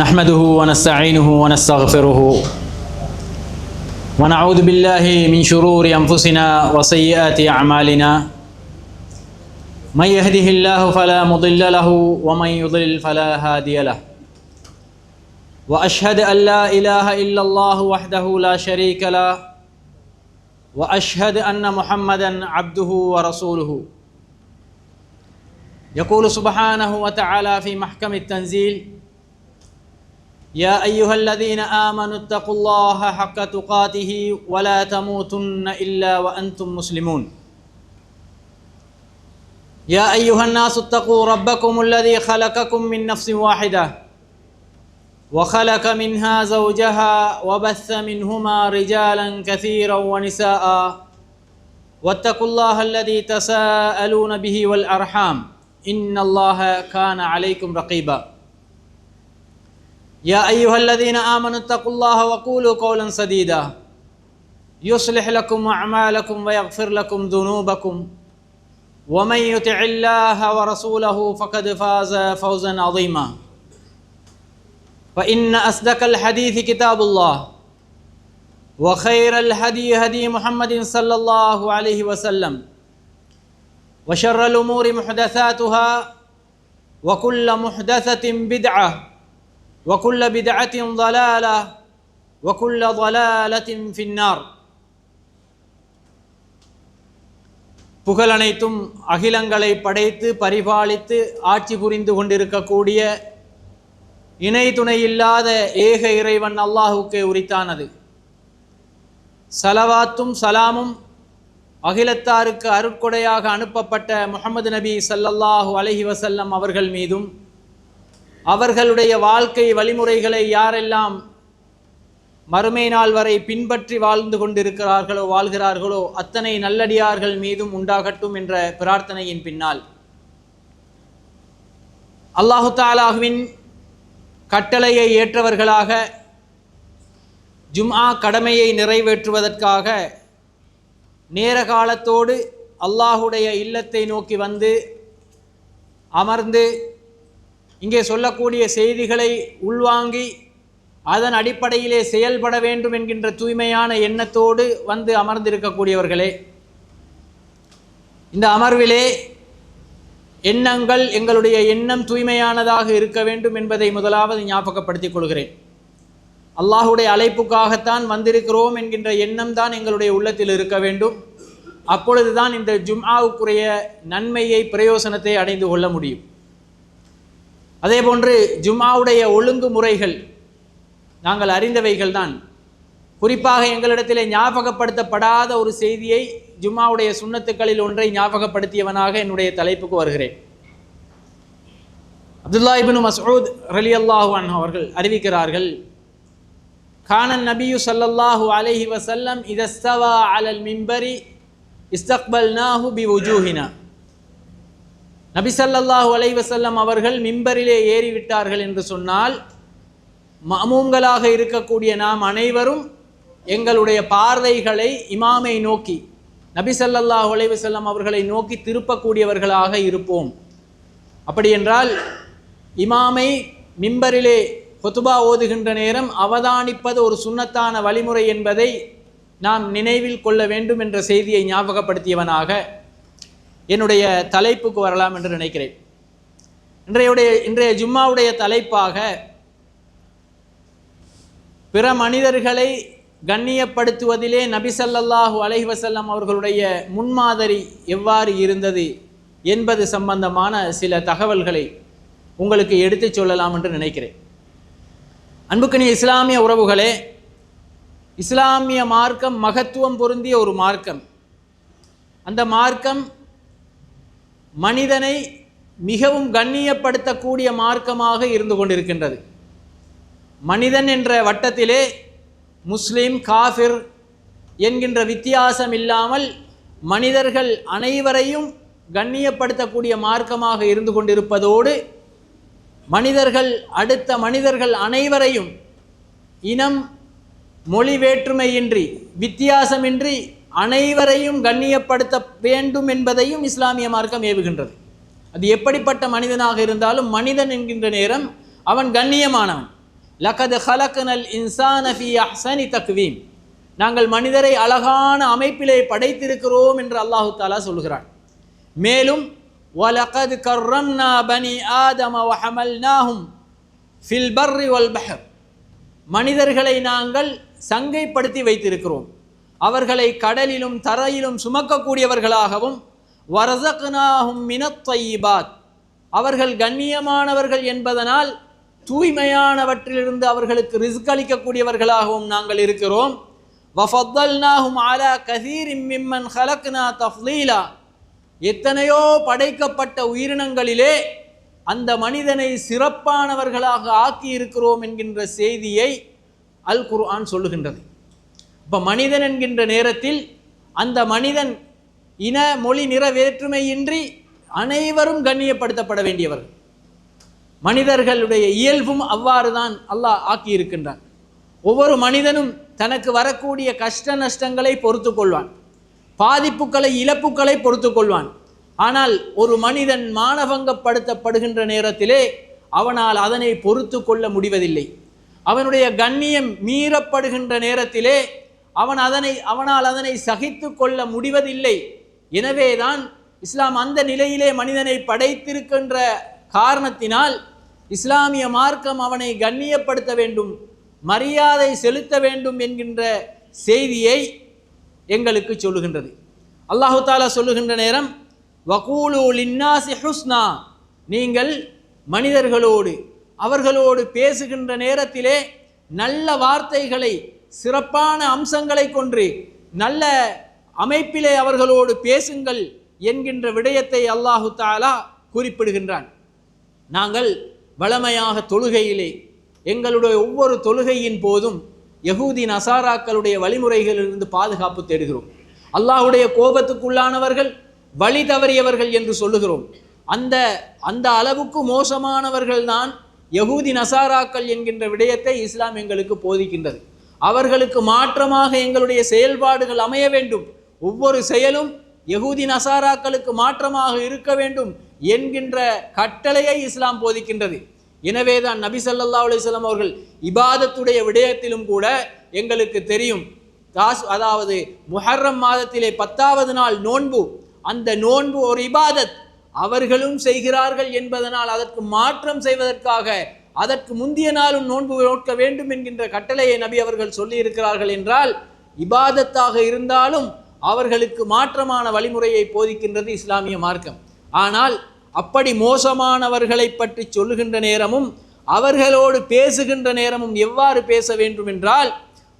نحمده ونستعينه ونستغفره ونعوذ بالله من شرور أنفسنا وسيئات أعمالنا من يهده الله فلا مضل له ومن يضلل فلا هادي له وأشهد أن لا إله إلا الله وحده لا شريك له وأشهد أن محمدا عبده ورسوله يقول سبحانه وتعالى في محكم التنزيل يا أيها الذين آمنوا اتقوا الله حق تقاته ولا تموتن إلا وأنتم مسلمون يا أيها الناس اتقوا ربكم الذي خلقكم من نفس واحدة وخلق منها زوجها وبث منهما رجالا كثيرا ونساء واتقوا الله الذي تساءلون به والأرحام إن الله كان عليكم رقيبا يا أيها الذين آمنوا اتقوا الله وقولوا قولا سديدا يصلح لكم أعمالكم ويغفر لكم ذنوبكم ومن يطع الله ورسوله فقد فاز فوزا عظيما فإن أصدق الحديث كتاب الله وخير الهدي هدي محمد صلى الله عليه وسلم وشر الأمور محدثاتها وكل محدثة بدعة وكل بدعة ضلالة وكل ضلالة في النار. புகழனைத்தும் அகிலங்களை படைத்து பரிபாலித்து ஆட்சி புரிந்து கொண்டிருக்கக்கூடிய இணை துணை இல்லாத ஏக இறைவன் அல்லாஹுக்கே உரித்தானது. சலவாத்தும் சலாமும் அகிலத்தாருக்கு அருட்கொடையாக அனுப்பப்பட்ட முஹம்மது நபி ஸல்லல்லாஹு அலைஹி வஸல்லம் அவர்கள் மீதும் அவர்களுடைய வாழ்க்கை வழிமுறைகளை யாரெல்லாம் மறுமை நாள் வரை பின்பற்றி வாழ்ந்து வாழ்கிறார்களோ அத்தனை நல்லடியார்கள் மீதும் உண்டாகட்டும் என்ற பிரார்த்தனையின் பின்னால் அல்லாஹு தஆலாவின் கட்டளையை ஏற்றவர்களாக ஜும்ஆ கடமையை நிறைவேற்றுவதற்காக நேர காலத்தோடு அல்லாஹுடைய இல்லத்தை நோக்கி வந்து அமர்ந்து இங்கே சொல்லக்கூடிய செய்திகளை உள்வாங்கி அதன் அடிப்படையிலே செயல்பட வேண்டும் என்கின்ற தூய்மையான எண்ணத்தோடு வந்து அமர்ந்திருக்கக்கூடியவர்களே, இந்த அமர்விலே எங்களுடைய எண்ணம் தூய்மையானதாக இருக்க வேண்டும் என்பதை முதலாவது ஞாபகப்படுத்திக் கொள்கிறேன். அல்லாஹுடைய அழைப்புக்காகத்தான் வந்திருக்கிறோம் என்கின்ற எண்ணம் தான் எங்களுடைய உள்ளத்தில் இருக்க வேண்டும். அப்பொழுதுதான் இந்த ஜும்ஆவுக்குரிய நன்மையை பிரயோசனத்தை அடைந்து கொள்ள முடியும். அதே போன்று ஜும்ஆவுடைய ஒழுங்குமுறைகள் நாங்கள் அறிந்தவைகள் தான். குறிப்பாக எங்களிடத்திலே ஞாபகப்படுத்தப்படாத ஒரு செய்தியை ஜும்ஆவுடைய சுன்னத்துக்களில் ஒன்றை ஞாபகப்படுத்தியவனாக என்னுடைய தலைப்புக்கு வருகிறேன். அப்துல்லா இப்னு மஸ்ஊத் ரலியல்லாஹு அன்ஹு அவர்கள் அறிவிக்கிறார்கள், கானன் நபியு ஸல்லல்லாஹு அலைஹி வஸல்லம் இதஸ்தவா அலல் மிம்பரி இஸ்தக்பல்நாஹு பிவுஜூஹினா. நபி ஸல்லல்லாஹு அலைஹி வஸல்லம் அவர்கள் மிம்பரிலே ஏறிவிட்டார்கள் என்று சொன்னால் மஅமூம்களாக இருக்கக்கூடிய நாம் அனைவரும் எங்களுடைய பார்வைகளை இமாமை நோக்கி நபி ஸல்லல்லாஹு அலைஹி வஸல்லம் அவர்களை நோக்கி திருப்பக்கூடியவர்களாக இருப்போம். அப்படி என்றால் இமாமை மிம்பரிலே குதுபா ஓதுகின்ற நேரம் அவதானிப்பது ஒரு சுன்னத்தான வழிமுறை என்பதை நாம் நினைவில் கொள்ள வேண்டும் என்ற செய்தியை ஞாபகப்படுத்தியவனாக என்னுடைய தலைப்புக்கு வரலாம் என்று நினைக்கிறேன். இன்றைய ஜும்மாவுடைய தலைப்பாக பிற மனிதர்களை கண்ணியப்படுத்துவதிலே நபி ஸல்லல்லாஹு அலைஹி வஸல்லம் அவர்களுடைய முன்மாதிரி எவ்வாறு இருந்தது என்பது சம்பந்தமான சில தகவல்களை உங்களுக்கு எடுத்துச் சொல்லலாம் என்று நினைக்கிறேன். அன்புக்கினிய இஸ்லாமிய உறவுகளே, இஸ்லாமிய மார்க்கம் மகத்துவம் பொருந்திய ஒரு மார்க்கம். அந்த மார்க்கம் மனிதனை மிகவும் கண்ணியப்படுத்தக்கூடிய மார்க்கமாக இருந்து கொண்டிருக்கின்றது. மனிதன் என்ற வட்டத்திலே முஸ்லிம் காஃபிர் என்கின்ற வித்தியாசம் இல்லாமல் மனிதர்கள் அனைவரையும் கண்ணியப்படுத்தக்கூடிய மார்க்கமாக இருந்து கொண்டிருப்பதோடு அடுத்த மனிதர்கள் அனைவரையும் இனம் மொழி வேற்றுமையின்றி வித்தியாசமின்றி அனைவரையும் கண்ணியப்படுத்த வேண்டும் என்பதையும் இஸ்லாமிய மார்க்கம் ஏவுகின்றது. அது எப்படிப்பட்ட மனிதனாக இருந்தாலும் மனிதன் என்கின்ற நேரம் அவன் கண்ணியமானவன். லகத் ஹலக்னல் இன்சான ஃபீ அஹ்ஸனி தக்வீம், நாங்கள் மனிதரை அழகான அமைப்பிலே படைத்திருக்கிறோம் என்று அல்லாஹு தஆலா சொல்கிறான். மேலும் வலகத் கர்ரம்னா பனி ஆதம வஹமல்னாஹும் ஃபில் பர்ரி வல் பஹர், மனிதர்களை நாங்கள் சங்கைப்படுத்தி வைத்திருக்கிறோம், அவர்களை கடலிலும் தரையிலும் சுமக்கக்கூடியவர்களாகவும், வரஸக்னாஹும் மினத் தையிபாத், அவர்கள் கண்ணியமானவர்கள் என்பதனால் தூய்மையானவற்றிலிருந்து அவர்களுக்கு ரிஸ்க் அளிக்கக்கூடியவர்களாகவும் நாங்கள் இருக்கிறோம். வஃபத்தல்னாஹும் அலா கஸீரின் மிம்மன் ஹலக்னா தஃலீலா, எத்தனையோ படைக்கப்பட்ட உயிரினங்களிலே அந்த மனிதனை சிறப்பானவர்களாக ஆக்கி இருக்கிறோம் என்கின்ற செய்தியை அல் குர்ஆன் சொல்லுகின்றது. இப்போ மனிதன் என்கின்ற நேரத்தில் அந்த மனிதன் இன மொழி நிற வேற்றுமையின்றி அனைவரும் கண்ணியப்படுத்தப்பட வேண்டியவர்கள். மனிதர்களுடைய இயல்பும் அவ்வாறு தான் அல்லாஹ் ஆக்கி இருக்கின்றான். ஒவ்வொரு மனிதனும் தனக்கு வரக்கூடிய கஷ்ட நஷ்டங்களை பொறுத்து கொள்வான், பாதிப்புகளை இழப்புகளை பொறுத்து கொள்வான். ஆனால் ஒரு மனிதன் மானபங்கப்படுத்தப்படுகின்ற நேரத்திலே அவனால் அதனை பொறுத்து கொள்ள முடிவதில்லை. அவனுடைய கண்ணியம் மீறப்படுகின்ற நேரத்திலே அவனால் அதனை சகித்து கொள்ள முடிவதில்லை. எனவேதான் இஸ்லாம் அந்த நிலையிலே மனிதனை படைத்திருக்கின்ற காரணத்தினால் இஸ்லாமிய மார்க்கம் அவனை கண்ணியப்படுத்த வேண்டும், மரியாதை செலுத்த வேண்டும் என்கின்ற செய்தியை எங்களுக்கு சொல்லுகின்றது. அல்லாஹு தாலா சொல்லுகின்ற நேரம் வகூலு லின்னாசி ஹுஸ்னா, நீங்கள் மனிதர்களோடு அவர்களோடு பேசுகின்ற நேரத்திலே நல்ல வார்த்தைகளை சிறப்பான அம்சங்களை கொன்று நல்ல அமைப்பிலே அவர்களோடு பேசுங்கள் என்கின்ற விடயத்தை அல்லாஹு தாலா குறிப்பிடுகின்றான். நாங்கள் வளமையாக தொழுகையிலே எங்களுடைய ஒவ்வொரு தொழுகையின் போதும் யகூதி நசாராக்களுடைய வழிமுறைகளிலிருந்து பாதுகாப்பு தேடுகிறோம். அல்லாஹுடைய கோபத்துக்குள்ளானவர்கள், வழி தவறியவர்கள் என்று சொல்லுகிறோம். அந்த அளவுக்கு மோசமானவர்கள் தான் யகூதி நசாராக்கள் என்கின்ற விடயத்தை இஸ்லாம் எங்களுக்கு போதிக்கின்றது. அவர்களுக்கு மாற்றமாக எங்களுடைய செயல்பாடுகள் அமைய வேண்டும், ஒவ்வொரு செயலும் யகூதி நசாராக்களுக்கு மாற்றமாக இருக்க வேண்டும் என்கின்ற கட்டளையை இஸ்லாம் போதிக்கின்றது. எனவேதான் நபி ஸல்லல்லாஹு அலைஹி வஸல்லம் அவர்கள் இபாதத்துடைய விடயத்திலும் கூட எங்களுக்கு தெரியும், அதாவது முஹர்ரம் மாதத்திலே 10வது நாள் நோன்பு, அந்த நோன்பு ஒரு இபாதத், அவர்களும் செய்கிறார்கள் என்பதனால் அதற்கு மாற்றம் செய்வதற்காக அதற்கு முந்திய நாளும் நோன்பு நோக்க வேண்டும் என்கின்ற கட்டளையை நபி அவர்கள் சொல்லி இருக்கிறார்கள் என்றால், இபாதத்தாக இருந்தாலும் அவர்களுக்கு மாற்றமான வழிமுறையை போதிக்கின்றது இஸ்லாமிய மார்க்கம். ஆனால் அப்படி மோசமானவர்களை பற்றி சொல்லுகின்ற நேரமும் அவர்களோடு பேசுகின்ற நேரமும் எவ்வாறு பேச வேண்டும் என்றால்,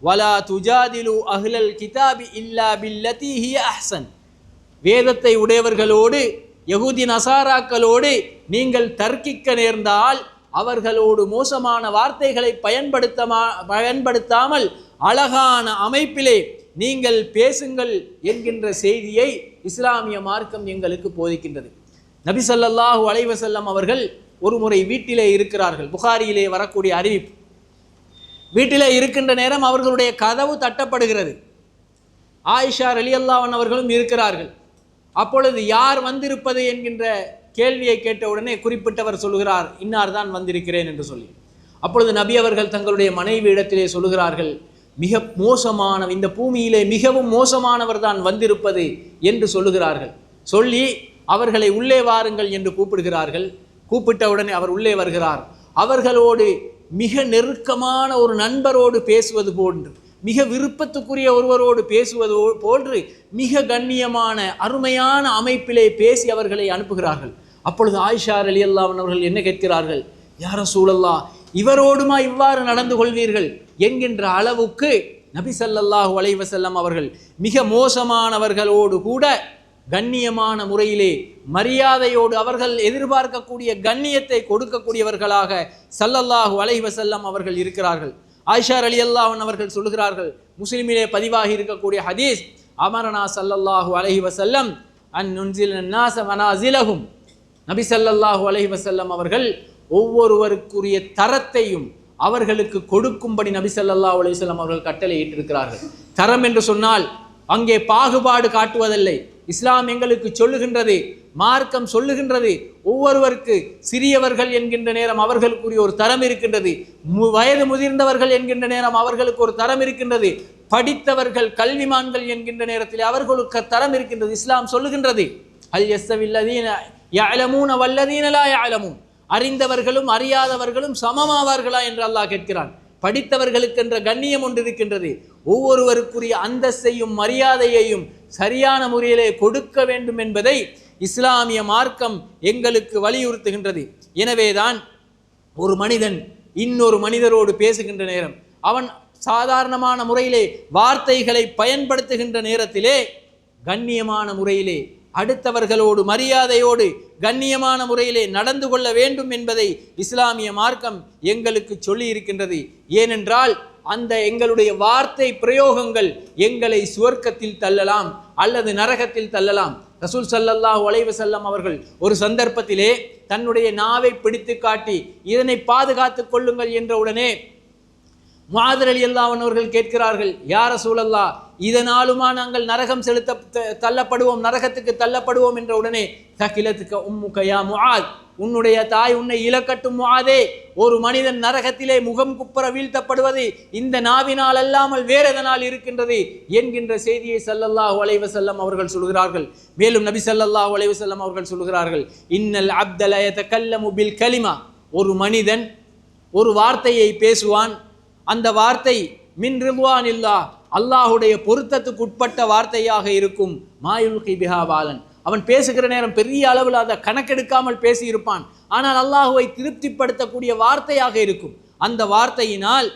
வலா துஜாதிலு அஹ்லல் கிதாபி இல்லா பில்லதி ஹிய அஹ்சன், வேதத்தை உடையவர்களோடு யகூதி நசாராக்களோடு நீங்கள் தர்க்கிக்க நேர்ந்தால் அவர்களோடு மோசமான வார்த்தைகளை பயன்படுத்தாமல் அழகான அமைப்பிலே நீங்கள் பேசுங்கள் என்கின்ற செய்தியை இஸ்லாமிய மார்க்கம் எங்களுக்கு போதிக்கின்றது. நபி ஸல்லல்லாஹு அலைஹி வஸல்லம் அவர்கள் ஒரு முறை வீட்டிலே இருக்கிறார்கள். புகாரியிலே வரக்கூடிய அறிவிப்பு, வீட்டிலே இருக்கின்ற நேரம் அவர்களுடைய கதவு தட்டப்படுகிறது. ஆயிஷா ரலியல்லாஹு அன்ஹா அவர்களும் இருக்கிறார்கள். அப்பொழுது யார் வந்திருப்பது என்கின்ற கேள்வியை கேட்டவுடனே குறிப்பிட்டவர் சொல்லுகிறார், இன்னார் தான் வந்திருக்கிறேன் என்று சொல்லி. அப்பொழுது நபி அவர்கள் தங்களுடைய மனைவி இடத்திலே சொல்லுகிறார்கள், மிக மோசமான, இந்த பூமியிலே மிகவும் மோசமானவர் தான் வந்திருப்பது என்று சொல்லுகிறார்கள். சொல்லி அவர்களை உள்ளே வாருங்கள் என்று கூப்பிடுகிறார்கள். கூப்பிட்டவுடனே அவர் உள்ளே வருகிறார். அவர்களோடு மிக நெருக்கமான ஒரு நண்பரோடு பேசுவது போன்று, மிக விருப்பத்துக்குரிய ஒருவரோடு பேசுவது போன்று மிக கண்ணியமான அருமையான அமைப்பிலே பேசி அவர்களை அனுப்புகிறார்கள். அப்பொழுது ஆயிஷா ரலியல்லாஹு அன்ஹா அவர்கள் என்ன கேட்கிறார்கள், யா ரசூலல்லாஹ், இவரோடுமா இவ்வாறு நடந்து கொள்வீர்கள் என்கின்ற அளவுக்கு நபி ஸல்லல்லாஹு அலைஹி வஸல்லம் அவர்கள் மிக மோசமானவர்களோடு கூட கண்ணியமான முறையிலே மரியாதையோடு அவர்கள் எதிர்பார்க்கக்கூடிய கண்ணியத்தை கொடுக்கக்கூடியவர்களாக ஸல்லல்லாஹு அலைஹி வஸல்லம் அவர்கள் இருக்கிறார்கள். ஆயிஷா ரலியல்லாஹு அன்ஹா அவர்கள் சொல்கிறார்கள், முஸ்லிமிலே பதிவாகி இருக்கக்கூடிய ஹதீஸ், அமரனா ஸல்லல்லாஹு அலைஹி வஸல்லம் அன் நுன்ஸில நாஸ மனாஸிலஹும், நபி ஸல்லல்லாஹு அலைஹி வஸல்லம் அவர்கள் ஒவ்வொருவருக்குரிய தரத்தையும் அவர்களுக்கு கொடுக்கும்படி நபி ஸல்லல்லாஹு அலைஹி வஸல்லம் அவர்கள் கட்டளையிட்டிருக்கிறார்கள். தரம் என்று சொன்னால் அங்கே பாகுபாடு காட்டுவதில்லை. இஸ்லாம் எங்களுக்கு சொல்லுகின்றது, மார்க்கம் சொல்லுகின்றது, ஒவ்வொருவருக்கு சிறியவர்கள் என்கின்ற நேரம் அவர்களுக்குரிய ஒரு தரம் இருக்கின்றது, வயது முதிர்ந்தவர்கள் என்கின்ற நேரம் அவர்களுக்கு ஒரு தரம் இருக்கின்றது, படித்தவர்கள் கல்விமான்கள் என்கின்ற நேரத்தில் அவர்களுக்கு தரம் இருக்கின்றது. இஸ்லாம் சொல்லுகின்றது, ஹல் யஸ்தவில்லதீன யஅலமூன வல்லதீன லா யஅலமூன், அறிந்தவர்களும் அறியாதவர்களும் சமமாவார்களா என்று அல்லாஹ் கேட்கிறான். படித்தவர்களுக்கு என்ற கண்ணியம் ஒன்று இருக்கின்றது. ஒவ்வொருவருக்குரிய அந்தஸ்தையும் மரியாதையையும் சரியான முறையிலே கொடுக்க வேண்டும் என்பதை இஸ்லாமிய மார்க்கம் எங்களுக்கு வலியுறுத்துகின்றது. எனவேதான் ஒரு மனிதன் இன்னொரு மனிதரோடு பேசுகின்ற நேரம், அவன் சாதாரணமான முறையிலே வார்த்தைகளை பயன்படுத்துகின்ற நேரத்திலே கண்ணியமான முறையிலே அடுத்தவர்களோடு மரியாதையோடு கண்ணியமான முறையிலே நடந்து கொள்ள வேண்டும் என்பதை இஸ்லாமிய மார்க்கம் எங்களுக்கு சொல்லி இருக்கின்றது. ஏனென்றால் அந்த எங்களுடைய வார்த்தை பிரயோகங்கள் எங்களை சுவர்க்கத்தில் தள்ளலாம் அல்லது நரகத்தில் தள்ளலாம். ரசூல் ஸல்லல்லாஹு அலைஹி வஸல்லம் அவர்கள் ஒரு சந்தர்ப்பத்திலே தன்னுடைய நாவை பிடித்து காட்டி இதனை பாதுகாத்துக் கொள்ளுங்கள் என்ற உடனே முஆத் ரலியல்லாஹு அன்ஹு அவர்கள் கேட்கிறார்கள், யா ரசூலல்லாஹ், இதனாலுமா நாங்கள் நரகம் தள்ளப்படுவோம், நரகத்துக்கு தள்ளப்படுவோம் என்ற உடனே தகிலத்துக்க உம்முக யா முஆத், உன்னுடைய தாய் உன்னை இலக்கட்டும் முஆதே, ஒரு மனிதன் நரகத்திலே முகம் குப்புற வீழ்த்தப்படுவது இந்த நாவினால் அல்லாமல் வேற எதனால் இருக்கின்றது என்கின்ற செய்தியை ஸல்லல்லாஹு அலைஹி வஸல்லம் அவர்கள் சொல்கிறார்கள். மேலும் நபி ஸல்லல்லாஹு அலைஹி வஸல்லம் அவர்கள் சொல்கிறார்கள், இன்னல் அப்த லா யதகல்லமு பில் கலிமா, ஒரு மனிதன் ஒரு வார்த்தையை பேசுவான், அந்த வார்த்தை மின் ரிதுவானில்லாஹ், அல்லாஹுடைய பொருத்தத்துக்கு உட்பட்ட வார்த்தையாக இருக்கும். மாயுல்கி பிஹா பாலன், அவன் பேசுகிற நேரம் பெரிய அளவில் அதை கணக்கெடுக்காமல் பேசியிருப்பான், ஆனால் அல்லாஹுவை திருப்திப்படுத்தக்கூடிய வார்த்தையாக இருக்கும். அந்த வார்த்தையினால்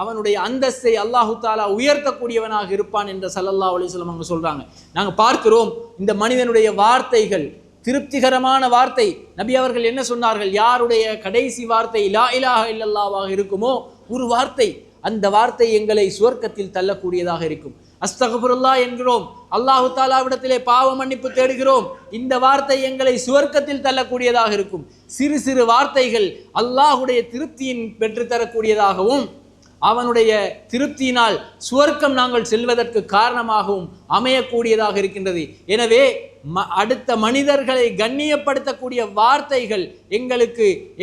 அவனுடைய அந்தஸ்தை அல்லாஹு தாலா உயர்த்தக்கூடியவனாக இருப்பான் என்று ஸல்லல்லாஹு அலைஹி வஸல்லம் அவங்க சொல்றாங்க. நாங்கள் பார்க்கிறோம் இந்த மனிதனுடைய வார்த்தைகள் திருப்திகரமான வார்த்தை. நபி அவர்கள் என்ன சொன்னார்கள், யாருடைய கடைசி வார்த்தை லா இலாஹ இல்லல்லாஹ்வாக இருக்குமோ ஒரு வார்த்தை, அந்த வார்த்தை எங்களை சுவர்க்கத்தில் தள்ளக்கூடியதாக இருக்கும். அஸ்தக்ஃபிருல்லாஹ் என்கிறோம், அல்லாஹு தாலாவிடத்திலே பாவ மன்னிப்பு தேடுகிறோம், இந்த வார்த்தை எங்களை சுவர்க்கத்தில் தள்ளக்கூடியதாக இருக்கும். சிறு சிறு வார்த்தைகள் அல்லாஹுடைய திருப்தியின் பெற்றுத்தரக்கூடியதாகவும் அவனுடைய திருப்தியினால் சுவர்க்கம் நாங்கள் செல்வதற்கு காரணமாகவும் அமையக்கூடியதாக இருக்கின்றது. எனவே அடுத்த மனிதர்களை கண்ணியப்படுத்தக்கூடிய வார்த்தைகள்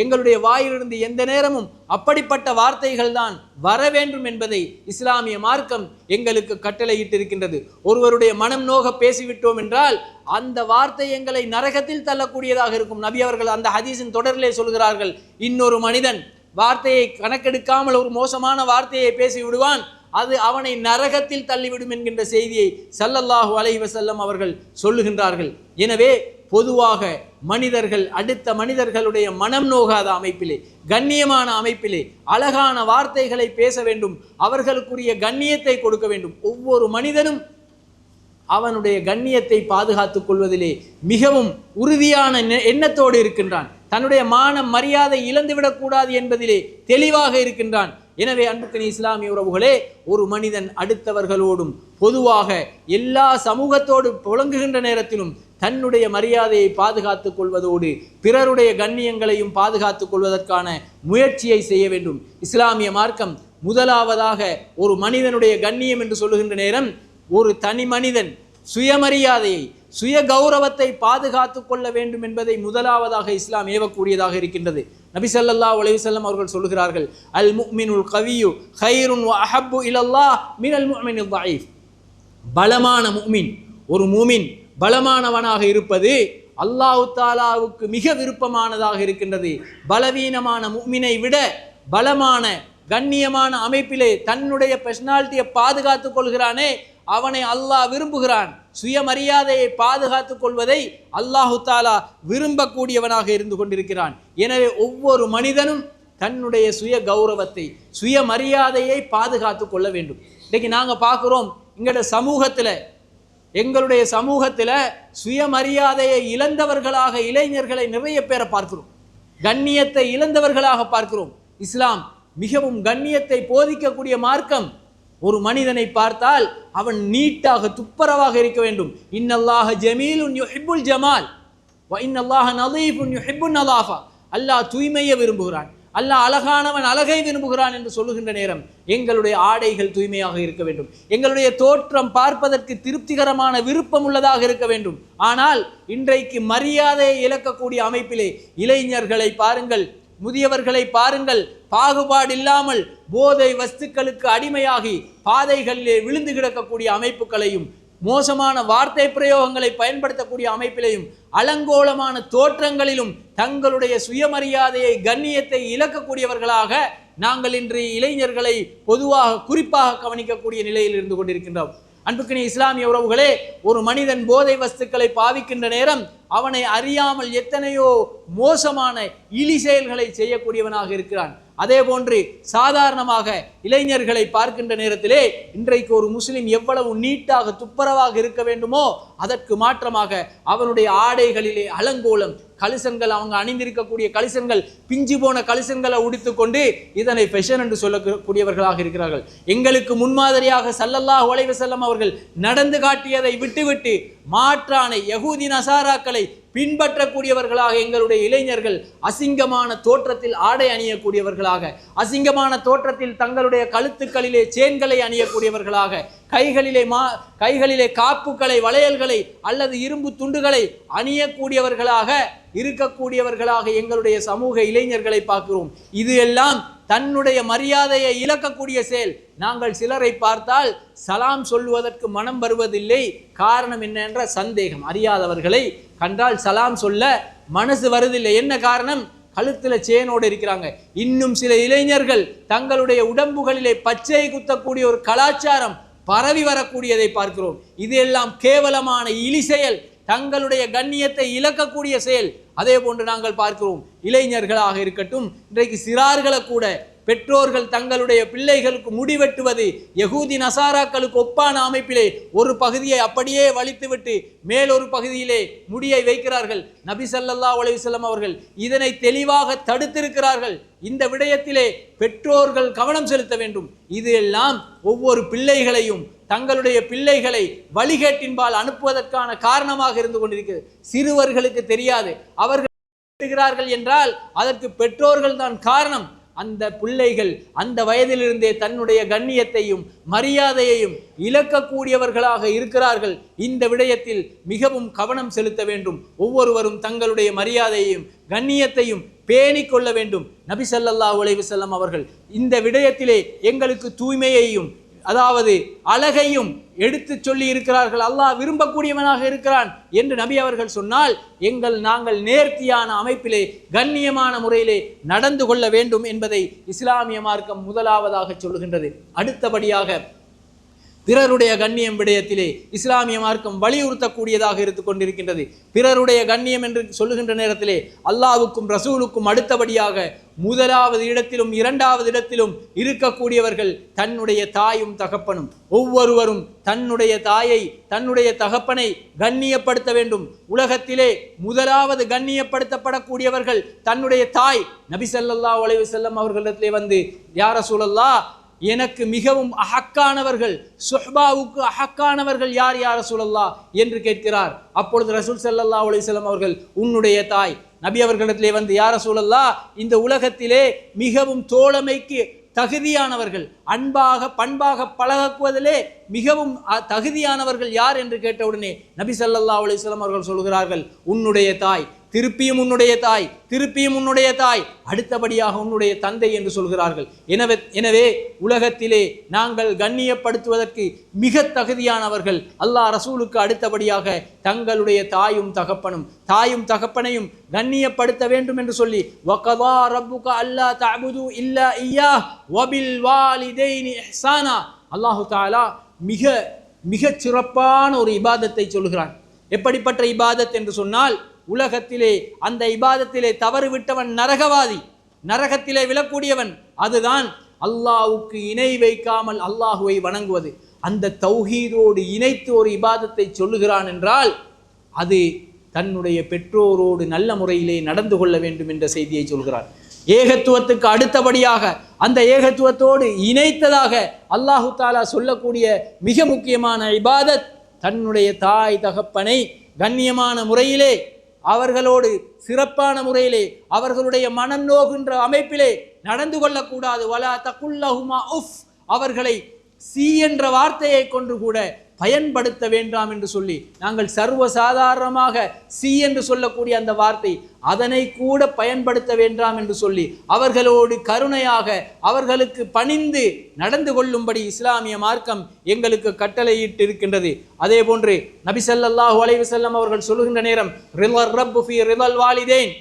எங்களுடைய வாயிலிருந்து எந்த நேரமும் அப்படிப்பட்ட வார்த்தைகள் தான் வர வேண்டும் என்பதை இஸ்லாமிய மார்க்கம் எங்களுக்கு கட்டளையிட்டிருக்கின்றது. ஒருவருடைய மனம் நோக பேசிவிட்டோம் என்றால் அந்த வார்த்தை எங்களை நரகத்தில் தள்ளக்கூடியதாக இருக்கும். நபி அவர்கள் அந்த ஹதீஸின் தொடரிலே சொல்கிறார்கள், இன்னொரு மனிதன் வார்த்தையை கணக்கெடுக்காமல் ஒரு மோசமான வார்த்தையை பேசி விடுவான், அது அவனை நரகத்தில் தள்ளிவிடும் என்கின்ற செய்தியை ஸல்லல்லாஹு அலைஹி வஸல்லம் அவர்கள் சொல்லுகின்றார்கள். எனவே பொதுவாக மனிதர்கள் அடுத்த மனிதர்களுடைய மனம் நோகாத அமைப்பிலே கண்ணியமான அமைப்பிலே அழகான வார்த்தைகளை பேச வேண்டும், அவர்களுக்குரிய கண்ணியத்தை கொடுக்க வேண்டும். ஒவ்வொரு மனிதனும் அவனுடைய கண்ணியத்தை பாதுகாத்துக் கொள்வதிலே மிகவும் உறுதியான எண்ணத்தோடு இருக்கின்றான். தன்னுடைய மானம் மரியாதை இழந்துவிடக்கூடாது என்பதிலே தெளிவாக இருக்கின்றான். எனவே அன்புக்கினி இஸ்லாமிய உறவுகளே, ஒரு மனிதன் அடுத்தவர்களோடும் பொதுவாக எல்லா சமூகத்தோடு புழங்குகின்ற நேரத்திலும் தன்னுடைய மரியாதையை பாதுகாத்துக் கொள்வதோடு பிறருடைய கண்ணியங்களையும் பாதுகாத்துக் கொள்வதற்கான முயற்சியை செய்ய வேண்டும். இஸ்லாமிய மார்க்கம் முதலாவதாக ஒரு மனிதனுடைய கண்ணியம் என்று சொல்லுகின்ற நேரம் ஒரு தனி மனிதன் சுயமரியாதையை சுய கௌரவத்தை பாதுகாத்துக் கொள்ள வேண்டும் என்பதை முதலாவதாக இஸ்லாம் ஏவக்கூடியதாக இருக்கின்றது. நபி ஸல்லல்லாஹு அலைஹி வஸல்லம் அவர்கள் சொல்கிறார்கள், அல் முஃமினுல் கவியு கைருன் வ அஹப்பு இலல்லாஹ் மினல் முஃமினில் தஈஃப். பலமான முஃமின், ஒரு முஃமின் பலமானவனாக இருப்பது அல்லாஹ் தஆலாவுக்கு மிக விருப்பமானதாக இருக்கின்றது. பலவீனமான முஃமினை விட பலமான கண்ணியமான அமைப்பிலே தன்னுடைய பர்சனாலிட்டியை பாதுகாத்துக் கொள்கிறானே அவனை அல்லாஹ் விரும்புகிறான். சுயமரியாதையை பாதுகாத்துக் கொள்வதை அல்லாஹு தாலா விரும்பக்கூடியவனாக இருந்து கொண்டிருக்கிறான். எனவே ஒவ்வொரு மனிதனும் தன்னுடைய சுய கௌரவத்தை சுயமரியாதையை பாதுகாத்துக் கொள்ள வேண்டும். இன்றைக்கு நாங்கள் பார்க்குறோம், எங்களுடைய சமூகத்தில் சுயமரியாதையை இழந்தவர்களாக இளைஞர்களை நிறைய பேரை பார்க்கிறோம், கண்ணியத்தை இழந்தவர்களாக பார்க்கிறோம். இஸ்லாம் மிகவும் கண்ணியத்தை போதிக்கக்கூடிய மார்க்கம். ஒரு மனிதனை பார்த்தால் அவன் நீட்டாக துப்பரவாக இருக்க வேண்டும். இன்னல்லாஹ ஜமீலுன் யுஹிப்புல் ஜமால் வ இன்னல்லாஹ நலீஃபுன் யுஹிப்புன் நலாஃபா. அல்லாஹ் தூய்மையை விரும்புகிறான், அல்லாஹ் அழகானவன், அழகை விரும்புகிறான் என்று சொல்லுகின்ற நேரம் எங்களுடைய ஆடைகள் தூய்மையாக இருக்க வேண்டும், எங்களுடைய தோற்றம் பார்ப்பதற்கு திருப்திகரமான விருப்பம் உள்ளதாக இருக்க வேண்டும். ஆனால் இன்றைக்கு மரியாதையை இழக்கக்கூடிய அமைப்பிலே இளைஞர்களை பாருங்கள், முதியவர்களை பாருங்கள், பாகுபாடு இல்லாமல் போதை வஸ்துக்களுக்கு அடிமையாகி பாதைகளிலே விழுந்து கிடக்கக்கூடிய அமைப்புகளையும், மோசமான வார்த்தை பிரயோகங்களை பயன்படுத்தக்கூடிய அமைப்பிலையும், அலங்கோலமான தோற்றங்களிலும் தங்களுடைய சுயமரியாதையை, கண்ணியத்தை இழக்கக்கூடியவர்களாக நாங்கள் இன்று இளைஞர்களை பொதுவாக குறிப்பாக கவனிக்கக்கூடிய நிலையில் இருந்து கொண்டிருக்கின்றோம். அன்புக்கினிய இஸ்லாமிய உறவுகளே, ஒரு மனிதன் போதை வஸ்துக்களை பாவிக்கின்ற நேரம் அவனை அறியாமல் எத்தனையோ மோசமான இழி செயல்களை செய்யக்கூடியவனாக இருக்கிறான். அதே போன்று சாதாரணமாக இளைஞர்களை பார்க்கின்ற நேரத்திலே இன்றைக்கு ஒரு முஸ்லிம் எவ்வளவு நீட்டாக துப்புரவாக இருக்க வேண்டுமோ அதற்கு மாற்றமாக அவனுடைய ஆடைகளிலே அலங்கோலம், கலிசன்கள், அவங்க அணிந்திருக்கக்கூடிய கலிசன்கள், பிஞ்சு போன கலிசன்களை உடுத்துக்கொண்டு இதனை ஃபெஷன் என்று சொல்லக்கூடியவர்களாக இருக்கிறார்கள். எங்களுக்கு முன்மாதிரியாக ஸல்லல்லாஹு அலைஹி வஸல்லம் அவர்கள் நடந்து காட்டியதை விட்டுவிட்டு மாற்றானை யகூதி நசாராக்களை பின்பற்றக்கூடியவர்களாக எங்களுடைய இளைஞர்கள் அசிங்கமான தோற்றத்தில் ஆடை அணியக்கூடியவர்களாக, அசிங்கமான தோற்றத்தில் தங்களுடைய கழுத்துக்களிலே சேன்களை அணியக்கூடியவர்களாக, கைகளிலே காப்புகளை, வளையல்களை அல்லது இரும்பு துண்டுகளை அணியக்கூடியவர்களாக இருக்கக்கூடியவர்களாக எங்களுடைய சமூக இளைஞர்களை பார்க்கிறோம். இது எல்லாம் தன்னுடைய மரியாதையை இழக்கக்கூடிய செயல். நாங்கள் சிலரை பார்த்தால் சலாம் சொல்வதற்கு மனம் வருவதில்லை. காரணம் என்ன என்ற சந்தேகம். அறியாதவர்களை கண்டால் சலாம் சொல்ல மனசு வருதில்லை. என்ன காரணம்? கழுத்தில் சேனோடு இருக்கிறாங்க. இன்னும் சில இளைஞர்கள் தங்களுடைய உடம்புகளிலே பச்சை குத்தக்கூடிய ஒரு கலாச்சாரம் பரவி வரக்கூடியதை பார்க்கிறோம். இது எல்லாம் கேவலமான இழி செயல், தங்களுடைய கண்ணியத்தை இழக்கக்கூடிய செயல். அதே போன்று நாங்கள் பார்க்கிறோம், இளைஞர்களாக இருக்கட்டும், இன்றைக்கு சிறார்களை கூட பெற்றோர்கள் தங்களுடைய பிள்ளைகளுக்கு முடிவெட்டுவது யகூதி நசாராக்களுக்கு ஒப்பான அமைப்பிலே ஒரு பகுதியை அப்படியே வலித்துவிட்டு மேலொரு பகுதியிலே முடியை வைக்கிறார்கள். நபி ஸல்லல்லாஹு அலைஹி வஸல்லம் அவர்கள் இதனை தெளிவாக தடுத்திருக்கிறார்கள். இந்த விடயத்திலே பெற்றோர்கள் கவனம் செலுத்த வேண்டும். இது எல்லாம் ஒவ்வொரு பிள்ளைகளையும், தங்களுடைய பிள்ளைகளை வழிகேட்டின்பால் அனுப்புவதற்கான காரணமாக இருந்து கொண்டிருக்கிறது. சிறுவர்களுக்கு தெரியாது, அவர்கள் என்றால் அதற்கு பெற்றோர்கள் தான் காரணம். அந்த பிள்ளைகள் அந்த வயதிலிருந்தே தன்னுடைய கண்ணியத்தையும் மரியாதையையும் இழக்கக்கூடியவர்களாக இருக்கிறார்கள். இந்த விடயத்தில் மிகவும் கவனம் செலுத்த வேண்டும். ஒவ்வொருவரும் தங்களுடைய மரியாதையையும் கண்ணியத்தையும் பேணிக் கொள்ள வேண்டும். நபி ஸல்லல்லாஹு அலைஹி வஸல்லம் அவர்கள் இந்த விடயத்திலே எங்களுக்கு தூய்மையையும், அதாவது அழகையும் எடுத்து சொல்லி இருக்கிறார்கள். அல்லாஹ் விரும்பக்கூடியவனாக இருக்கிறான் என்று நபி அவர்கள் சொன்னால் நாங்கள் நேர்த்தியான அமைப்பிலே கண்ணியமான முறையிலே நடந்து கொள்ள வேண்டும் என்பதை இஸ்லாமிய மார்க்கம் முதலாவதாக சொல்லுகின்றது. அடுத்தபடியாக பிறருடைய கண்ணியம் விடயத்திலே இஸ்லாமிய மார்க்கம் வலியுறுத்தக்கூடியதாக இருந்து கொண்டிருக்கின்றது. பிறருடைய கண்ணியம் என்று சொல்லுகின்ற நேரத்திலே அல்லாஹ்வுக்கும் ரசூலுக்கும் அடுத்தபடியாக முதலாவது இடத்திலும் இரண்டாவது இடத்திலும் இருக்கக்கூடியவர்கள் தன்னுடைய தாயும் தகப்பனும். ஒவ்வொருவரும் தன்னுடைய தாயை, தன்னுடைய தகப்பனை கண்ணியப்படுத்த வேண்டும். உலகத்திலே முதலாவது கண்ணியப்படுத்தப்படக்கூடியவர்கள் தன்னுடைய தாய். நபி ஸல்லல்லாஹு அலைஹி வஸல்லம் அவர்களிடத்திலே வந்து, யா ரசூலல்லாஹ், எனக்கு மிகவும் அஹக்கானவர்கள், சுஹ்பாவுக்கு அஹக்கானவர்கள் யார் யா ரசூலல்லாஹ் என்று கேட்கிறார். அப்பொழுது ரசூல் ஸல்லல்லாஹு அலைஹி வஸல்லம் அவர்கள், உன்னுடைய தாய். நபி அவர்களிடத்திலே வந்து, யா ரசூலல்லாஹ், இந்த உலகத்திலே மிகவும் தோழமைக்கு தகுதியானவர்கள், அன்பாக பண்பாக பழகுவதிலே மிகவும் தகுதியானவர்கள் யார் என்று கேட்டவுடனே நபி ஸல்லல்லாஹு அலைஹி வஸல்லம் அவர்கள் சொல்கிறார்கள், உன்னுடைய தாய். திருப்பியும் உன்னுடைய தாய், திருப்பியும் உன்னுடைய தாய், அடுத்தபடியாக உன்னுடைய தந்தை என்று சொல்கிறார்கள். எனவே உலகத்திலே நாங்கள் கண்ணியப்படுத்துவதற்கு மிக தகுதியானவர்கள் அல்லாஹ் ரசூலுக்கு அடுத்தபடியாக தங்களுடைய தாயும் தகப்பனையும் கண்ணியப்படுத்த வேண்டும் என்று சொல்லி, வகதா ரப்புக அல்லா தஅபுது இல்லா இய்யாஹ் வபில் வாலிதைனி இஹ்சானா, அல்லாஹு தஆலா மிக சிறப்பான ஒரு இபாதத்தை சொல்கிறான். எப்படிப்பட்ட இபாதத் என்று சொன்னால், உலகத்திலே அந்த இபாதத்திலே தவறு விட்டவன் நரகவாதி, நரகத்திலே விழக்கூடியவன். அதுதான் அல்லாஹ்வுக்கு இணை வைக்காமல் அல்லாஹுவை வணங்குவது. அந்த தௌஹீதோடு இணைத்து ஒரு இபாதத்தை சொல்லுகிறான் என்றால் அது தன்னுடைய பெற்றோரோடு நல்ல முறையிலே நடந்து கொள்ள வேண்டும் என்ற செய்தியை சொல்கிறார். ஏகத்துவத்துக்கு அடுத்தபடியாக அந்த ஏகத்துவத்தோடு இணைத்ததாக அல்லாஹு தாலா சொல்லக்கூடிய மிக முக்கியமான இபாதத், தன்னுடைய தாய் தகப்பனை கண்ணியமான முறையிலே அவர்களோடு சிறப்பான முறையிலே அவர்களுடைய மனம் நோகின்ற அமைப்பிலே நடந்து கொள்ளக்கூடாது. வலா தகுல்லஹுமா உஃப், அவர்களை சி என்ற வார்த்தையை கொண்டு கூட பயன்படுத்த வேண்டாம் என்று சொல்லி நாங்கள் சர்வசாதாரணமாக சி என்று சொல்லக்கூடிய அந்த வார்த்தை அதனை கூட பயன்படுத்த வேண்டாம் என்று சொல்லி அவர்களோடு கருணையாக அவர்களுக்கு பணிந்து நடந்து கொள்ளும்படி இஸ்லாமிய மார்க்கம் எங்களுக்கு கட்டளையிட்டு இருக்கின்றது. அதே போன்று நபி ஸல்லல்லாஹு அலைஹி வஸல்லம் அவர்கள் சொல்லுகின்ற நேரம் ரிதல் ரப்பு ஃபீ ரிதல் வாலிதைன்,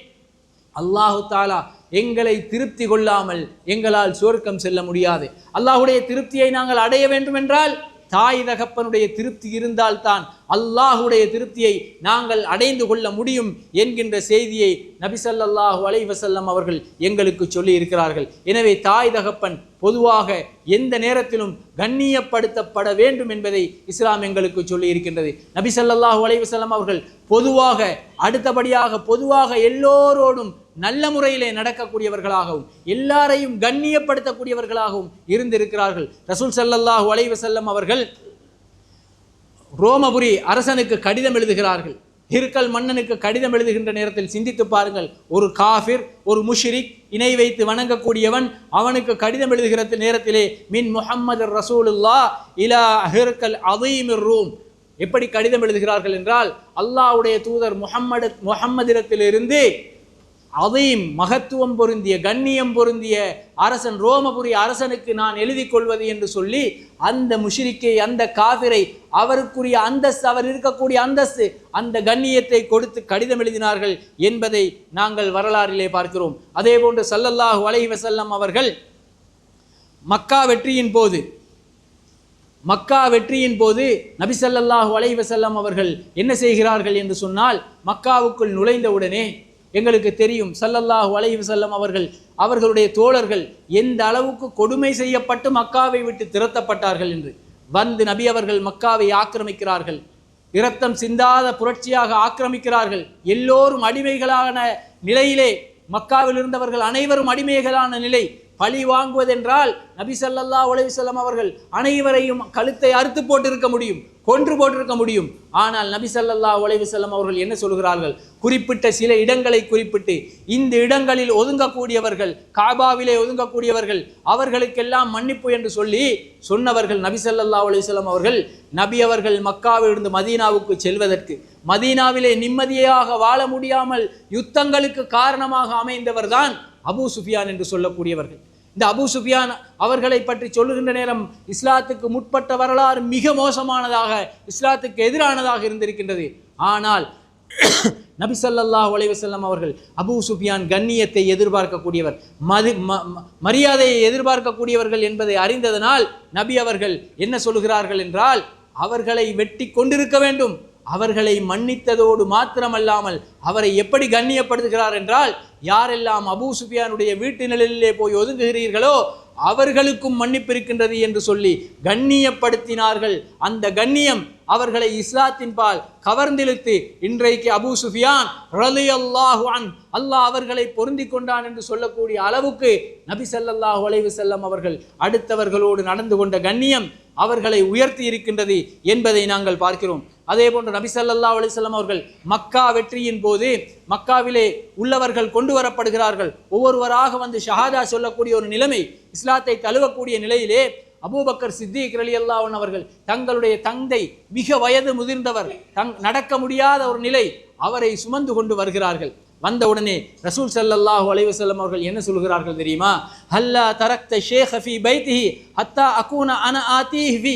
அல்லாஹு தாலா எங்களை திருப்தி கொள்ளாமல் எங்களால் சுவர்க்கம் செல்ல முடியாது. அல்லாஹுடைய திருப்தியை நாங்கள் அடைய வேண்டும் என்றால் தாய் தகப்பனுடைய திருப்தி இருந்தால்தான் அல்லாஹுடைய திருப்தியை நாங்கள் அடைந்து கொள்ள முடியும் என்கின்ற செய்தியை நபி ஸல்லல்லாஹு அலைஹி வஸல்லம் அவர்கள் எங்களுக்கு சொல்லி இருக்கிறார்கள். எனவே தாய் தகப்பன் பொதுவாக எந்த நேரத்திலும் கண்ணியப்படுத்தப்பட வேண்டும் என்பதை இஸ்லாம் எங்களுக்கு சொல்லி இருக்கின்றது. நபி ஸல்லல்லாஹு அலைஹி வஸல்லம் அவர்கள் பொதுவாக பொதுவாக எல்லோரோடும் நல்ல முறையிலே நடக்கக்கூடியவர்களாகவும் எல்லாரையும் கண்ணியப்படுத்தக்கூடியவர்களாகவும் இருந்திருக்கிறார்கள். ரசூல் ஸல்லல்லாஹு அலைஹி வஸல்லம் அவர்கள் ரோமபுரி அரசனுக்கு கடிதம் எழுதுகிறார்கள். ஹிர்கல் மன்னனுக்கு கடிதம் எழுதுகின்ற நேரத்தில் சிந்தித்து பாருங்கள், ஒரு காஃபிர், ஒரு முஷ்ரிக், இணை வைத்து வணங்கக்கூடியவன், அவனுக்கு கடிதம் எழுதுகிற நேரத்திலே மின் முஹம்மது ரசூலுல்லாஹ் இலா ஹிர்கல் அதீமிர் ரூம், எப்படி கடிதம் எழுதுகிறார்கள் என்றால் அல்லாஹ்வுடைய தூதர் முஹம்மதிடத்திலிருந்து அதீம் மகத்துவம் பொருந்திய கண்ணியம் பொருந்திய அரசன் ரோமபுரி அரசனுக்கு நான் எழுதி கொள்வது என்று சொல்லி அந்த முஷ்ரிக்கை, அந்த காஃபிரை, அவருக்குரிய அந்தஸ்து, அவர் இருக்கக்கூடிய அந்தஸ்து, அந்த கண்ணியத்தை கொடுத்து கடிதம் எழுதினார்கள் என்பதை நாங்கள் வரலாறிலே பார்க்கிறோம். அதே போன்று ஸல்லல்லாஹு அலைஹி வஸல்லம் அவர்கள் மக்கா வெற்றியின் போது நபி ஸல்லல்லாஹு அலைஹி வஸல்லம் அவர்கள் என்ன செய்கிறார்கள் என்று சொன்னால், மக்காவுக்குள் நுழைந்தவுடனே எங்களுக்கு தெரியும் ஸல்லல்லாஹு அலைஹி வஸல்லம் அவர்களுடைய தோழர்கள் எந்த அளவுக்கு கொடுமை செய்யப்பட்டு மக்காவை விட்டு திரட்டப்பட்டார்கள் என்று. வந்து நபி அவர்கள் மக்காவை ஆக்கிரமிக்கிறார்கள், இரத்தம் சிந்தாத புரட்சியாக ஆக்கிரமிக்கிறார்கள். எல்லோரும் அடிமைகளான நிலையிலே, மக்காவில் இருந்தவர்கள் அனைவரும் அடிமைகளான நிலை. பழி வாங்குவதென்றால் நபி ஸல்லல்லாஹு அலைஹி வஸல்லம் அவர்கள் அனைவரையும் கழுத்தை அறுத்து போட்டிருக்க முடியும், கொன்று போட்டிருக்க முடியும். ஆனால் நபி ஸல்லல்லாஹு அலைஹி வஸல்லம் அவர்கள் என்ன சொல்கிறார்கள், குறிப்பிட்ட சில இடங்களை குறிப்பிட்டு, இந்த இடங்களில் ஒதுங்கக்கூடியவர்கள், காபாவிலே ஒதுங்கக்கூடியவர்கள், அவர்களுக்கெல்லாம் மன்னிப்பு என்று சொல்லி சொன்னவர்கள் நபி ஸல்லல்லாஹு அலைஹி வஸல்லம் அவர்கள். நபி அவர்கள் மக்காவிலிருந்து மதீனாவுக்கு செல்வதற்கு, மதீனாவிலே நிம்மதியாக வாழ முடியாமல் யுத்தங்களுக்கு காரணமாக அமைந்தவர் தான் அபூ சுஃபியான் என்று சொல்லக்கூடியவர்கள். இந்த அபூ சுஃபியான் அவர்களை பற்றி சொல்லுகின்ற நேரம் இஸ்லாத்துக்கு முற்பட்ட வரலாறு மிக மோசமானதாக, இஸ்லாத்துக்கு எதிரானதாக இருந்திருக்கின்றது. ஆனால் நபி ஸல்லல்லாஹு அலைஹி வஸல்லம் அவர்கள் அபூ சுஃபியான் கண்ணியத்தை எதிர்பார்க்கக்கூடியவர், மரியாதையை எதிர்பார்க்கக்கூடியவர்கள் என்பதை அறிந்ததனால் நபி அவர்கள் என்ன சொல்லுகிறார்கள் என்றால், அவர்களை வெட்டி கொண்டிருக்க வேண்டும். அவர்களை மன்னித்ததோடு மாத்திரமல்லாமல் அவரை எப்படி கண்ணியப்படுத்துகிறார் என்றால், யாரெல்லாம் அபூ சுஃபியானுடைய வீட்டு நிழலிலே போய் ஒதுங்குகிறீர்களோ அவர்களுக்கும் மன்னிப்பு இருக்கின்றது என்று சொல்லி கண்ணியப்படுத்தினார்கள். அந்த கண்ணியம் அவர்களை இஸ்லாத்தின் பால் கவர்ந்திழுத்து இன்றைக்கு அபூ சுஃபியான் ரலியல்லாஹு அன்ஹு, அல்லாஹ் அவர்களை பொருந்தி கொண்டான் என்று சொல்லக்கூடிய அளவுக்கு நபி ஸல்லல்லாஹு அலைஹி வஸல்லம் அவர்கள் அடுத்தவர்களோடு நடந்து கொண்ட கண்ணியம் அவர்களை உயர்த்தி இருக்கின்றது என்பதை நாங்கள் பார்க்கிறோம். அதே போன்று நபி ஸல்லல்லாஹு அலைஹி வஸல்லம் அவர்கள் மக்கா வெற்றியின் போது மக்காவிலே உள்ளவர்கள் கொண்டு வரப்படுகிறார்கள். ஒவ்வொருவராக வந்து ஷஹாதா சொல்லக்கூடிய ஒரு நிலைமை, இஸ்லாத்தை தழுவக்கூடிய நிலையிலே அபூபக்கர் சித்திக் ரலியல்லாஹு அன்ஹு அவர்கள், தங்களுடைய தந்தை மிக வயது முதிர்ந்தவர், நடக்க முடியாத ஒரு நிலை, அவரை சுமந்து கொண்டு வருகிறார்கள். வந்தவுடனே ரசூல் ஸல்லல்லாஹு அலைஹி வஸல்லம் அவர்கள் என்ன சொல்கிறார்கள் தெரியுமா, ஹல்லா தரக்த ஷேഖ ஃபீ பைத்திஹி ஹத்தா அகூன அன ஆதீஹி ஃபீ,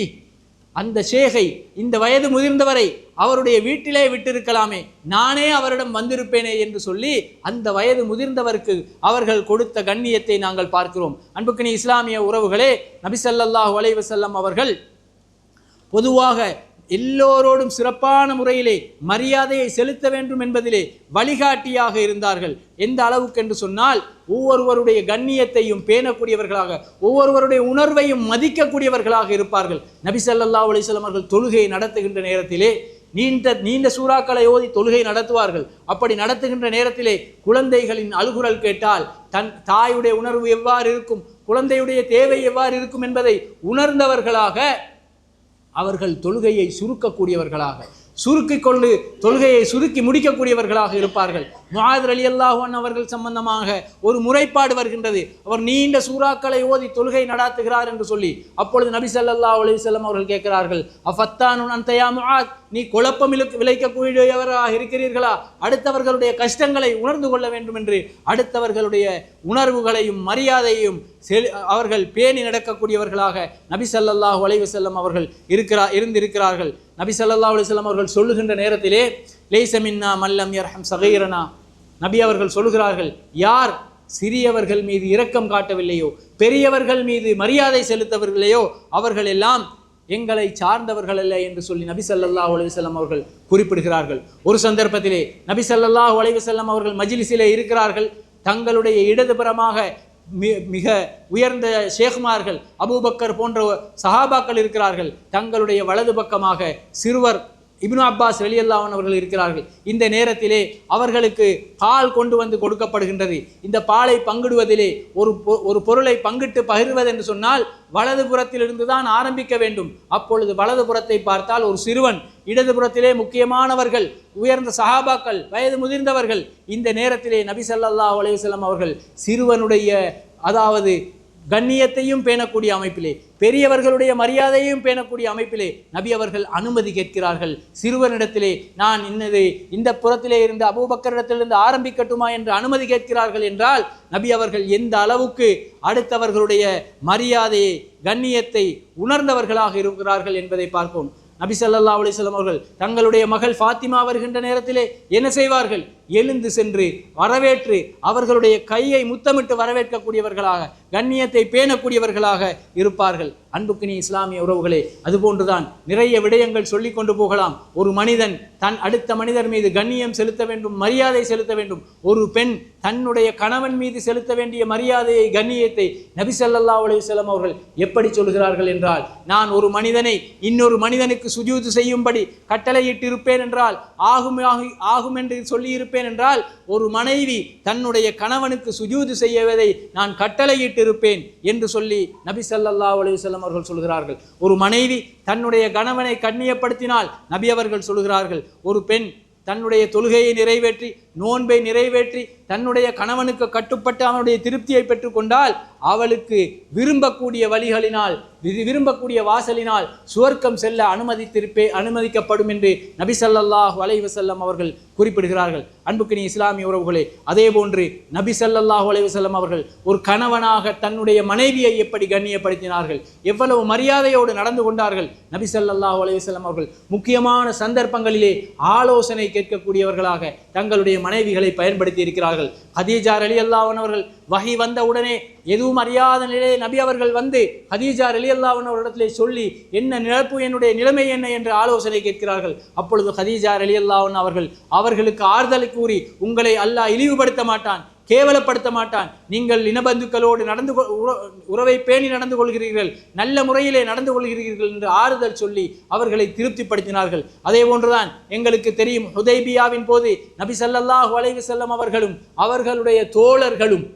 அந்த ஷேகை, இந்த வயது முதிர்ந்தவரை அவருடைய வீட்டிலே விட்டிருக்கலாமே, நானே அவரிடம் வந்திருப்பேனே என்று சொல்லி அந்த வயது முதிர்ந்தவருக்கு அவர்கள் கொடுத்த கண்ணியத்தை நாங்கள் பார்க்கிறோம். அன்புக்கினி இஸ்லாமிய உறவுகளே, நபி ஸல்லல்லாஹு அலைஹி வஸல்லம் அவர்கள் பொதுவாக எல்லோரோடும் சிறப்பான முறையிலே மரியாதையை செலுத்த வேண்டும் என்பதிலே வழிகாட்டியாக இருந்தார்கள். எந்த அளவுக்கு என்று சொன்னால், ஒவ்வொருவருடைய கண்ணியத்தையும் பேணக்கூடியவர்களாக, ஒவ்வொருவருடைய உணர்வையும் மதிக்கக்கூடியவர்களாக இருப்பார்கள். நபி ஸல்லல்லாஹு அலைஹி வஸல்லம் அவர்கள் தொழுகை நடத்துகின்ற நேரத்திலே நீண்ட சூறாக்களை ஓதி தொழுகை நடத்துவார்கள். அப்படி நடத்துகின்ற நேரத்திலே குழந்தைகளின் அழுகுரல் கேட்டால் தன் தாயுடைய உணர்வு எவ்வாறு இருக்கும், குழந்தையுடைய தேவை எவ்வாறு இருக்கும் என்பதை உணர்ந்தவர்களாக அவர்கள் தொழுகையை சுருக்கக்கூடியவர்களாக, சுருக்கிக் கொண்டு தொழுகையை சுருக்கி முடிக்கக்கூடியவர்களாக இருப்பார்கள். முஆத் ரலியல்லாஹு அன்ஹு அவர்கள் சம்பந்தமாக ஒரு முறைப்பாடு வருகின்றது. அவர் நீண்ட சூறாக்களை ஓதி தொழுகை நடாத்துகிறார் என்று சொல்லி, அப்பொழுது நபி ஸல்லல்லாஹு அலைஹி வஸல்லம் அவர்கள் கேட்கிறார்கள், அஃபத்தானுன் அன்த யா முஆத், நீ குழப்பம் விளைக்கக்கூடியவராக இருக்கிறீர்களா? அடுத்தவர்களுடைய கஷ்டங்களை உணர்ந்து கொள்ள வேண்டும் என்று அடுத்தவர்களுடைய உணர்வுகளையும் மரியாதையும் அவர்கள் பேணி நடக்கக்கூடியவர்களாக நபி ஸல்லல்லாஹு அலைஹி வஸல்லம் அவர்கள் இருந்திருக்கிறார்கள். நபி ஸல்லல்லாஹு அலைஹி வஸல்லம் அவர்கள் சொல்லுகின்ற நேரத்திலே லைஸ மின்னா மல்லம் யர்ஹம் ஸகீரனா, நபி அவர்கள் சொல்லுகிறார்கள், யார் சிறியவர்கள் மீது இரக்கம் காட்டவில்லையோ, பெரியவர்கள் மீது மரியாதை செலுத்தவில்லையோ அவர்கள் எல்லாம் எங்களை சார்ந்தவர்கள் அல்ல என்று சொல்லி நபி ஸல்லல்லாஹு அலைஹி வஸல்லம் அவர்கள் குறிப்பிடுகிறார்கள். ஒரு சந்தர்ப்பத்திலே நபி ஸல்லல்லாஹு அலைஹி வஸல்லம் அவர்கள் மஜ்லிஸிலே இருக்கிறார்கள். தங்களுடைய இடதுபுறமாக மிக உயர்ந்த ஷேக்மார்கள் அபூபக்கர் போன்ற சஹாபாக்கள் இருக்கிறார்கள். தங்களுடைய வலது பக்கமாக சிறுவர் இப்னு அப்பாஸ் ரலியல்லாஹு அன்ஹு அவர்கள் இருக்கிறார்கள். இந்த நேரத்திலே அவர்களுக்கு பால் கொண்டு வந்து கொடுக்கப்படுகின்றது. இந்த பாலை பங்கிடுவதிலே ஒரு பொருளை பங்கிட்டு பகிர்வது என்று சொன்னால் வலது புறத்திலிருந்து தான் ஆரம்பிக்க வேண்டும். அப்பொழுது வலது புறத்தை பார்த்தால் ஒரு சிறுவன், இடதுபுறத்திலே முக்கியமானவர்கள், உயர்ந்த சஹாபாக்கள், வயது முதிர்ந்தவர்கள். இந்த நேரத்திலே நபி ஸல்லல்லாஹு அலைஹி வஸல்லம் அவர்கள் சிறுவனுடைய அதாவது கண்ணியத்தையும் பேணக்கூடிய அமைப்பிலே, பெரியவர்களுடைய மரியாதையையும் பேணக்கூடிய அமைப்பிலே நபி அவர்கள் அனுமதி கேட்கிறார்கள். சிறுவனிடத்திலே நான் இந்த புறத்திலே இருந்து அபூபக்கரிடத்திலிருந்து ஆரம்பிக்கட்டுமா என்று அனுமதி கேட்கிறார்கள் என்றால் நபி அவர்கள் எந்த அளவுக்கு அடுத்தவர்களுடைய மரியாதையை கண்ணியத்தை உணர்ந்தவர்களாக இருக்கிறார்கள் என்பதை பார்ப்போம். நபி ஸல்லல்லாஹு அலைஹி வஸல்லம் அவர்கள் தங்களுடைய மகள் ஃபாத்திமா வருகின்ற நேரத்திலே என்ன செய்வார்கள்? எழுந்து சென்று வரவேற்று அவர்களுடைய கையை முத்தமிட்டு வரவேற்கக்கூடியவர்களாக, கண்ணியத்தை பேணக்கூடியவர்களாக இருப்பார்கள். அன்புக்கினி இஸ்லாமிய உறவுகளே, அதுபோன்றுதான் நிறைய விடயங்கள் சொல்லி கொண்டு போகலாம். ஒரு மனிதன் அடுத்த மனிதர் மீது கண்ணியம் செலுத்த வேண்டும், மரியாதை செலுத்த வேண்டும். ஒரு பெண் தன்னுடைய கணவன் மீது செலுத்த வேண்டிய மரியாதையை கண்ணியத்தை நபி ஸல்லல்லாஹு அலைஹி வஸல்லம் அவர்கள் எப்படி சொல்கிறார்கள் என்றால், நான் ஒரு மனிதனை இன்னொரு மனிதனுக்கு சுஜூது செய்யும்படி கட்டளையிட்டு இருப்பேன் என்றால் ஆகும் என்று சொல்லியிருப்பேன் என்றால், ஒரு மனைவி தன்னுடைய கணவனுக்கு சுஜூது செய்வதை நான் கட்டளையிட்டு இருப்பேன் என்று சொல்லி நபி ஸல்லல்லாஹு அலைஹி வஸல்லம் அவர்கள் சொல்கிறார்கள். ஒரு மனைவி தன்னுடைய கணவனை கண்ணியப்படுத்தினால் நபி அவர்கள் சொல்கிறார்கள், ஒரு பெண் தன்னுடைய தொழுகையை நிறைவேற்றி நோன்பை நிறைவேற்றி தன்னுடைய கணவனுக்கு கட்டுப்பட்டு அவனுடைய திருப்தியை பெற்றுக்கொண்டால் அவளுக்கு விரும்பக்கூடிய வழிகளினால் விரும்பக்கூடிய வாசலினால் சுவர்க்கம் செல்ல அனுமதிக்கப்படும் என்று நபி ஸல்லல்லாஹு அலைஹி வஸல்லம் அவர்கள் குறிப்பிடுகிறார்கள். அன்புக்கினி இஸ்லாமிய உறவுகளே, அதே போன்று நபி ஸல்லல்லாஹு அலைஹி வஸல்லம் அவர்கள் ஒரு கணவனாக தன்னுடைய மனைவியை எப்படி கண்ணியப்படுத்தினார்கள், எவ்வளவு மரியாதையோடு நடந்து கொண்டார்கள். நபி ஸல்லல்லாஹு அலைஹி வஸல்லம் அவர்கள் முக்கியமான சந்தர்ப்பங்களிலே ஆலோசனை கேட்கக்கூடியவர்களாக தங்களுடைய மனைவிகளை பயன்படுத்தி இருக்கிறார்கள். ஹதீஜா ரலியல்லாஹு அன்ஹா அவர்கள் வஹி வந்த உடனே எதுவும் அறியாத நிலையை நபி அவர்கள் வந்து ஹதீஜா ரலியல்லாஹு அன்ஹா அவரிடத்திலே சொல்லி என்ன நிலைப்பு, என்னுடைய நிலைமை என்ன என்று ஆலோசனை கேட்கிறார்கள். அப்பொழுது ஹதீஜா ரலியல்லாஹு அன்ஹா அவர்களுக்கு ஆறுதலை கூறி, உங்களை அல்லாஹ் இழிவுபடுத்த மாட்டான், கேவலப்படுத்த மாட்டான், நீங்கள் இனபந்துக்களோடு உறவை பேணி நடந்து கொள்கிறீர்கள், நல்ல முறையிலே நடந்து கொள்கிறீர்கள் என்று ஆறுதல் சொல்லி அவர்களை திருப்திப்படுத்தினார்கள். அதே போன்றுதான் எங்களுக்கு தெரியும், ஹுதைபியாவின் போது நபி ஸல்லல்லாஹு அலைஹி வஸல்லம் அவர்களும் அவர்களுடைய தோழர்களும்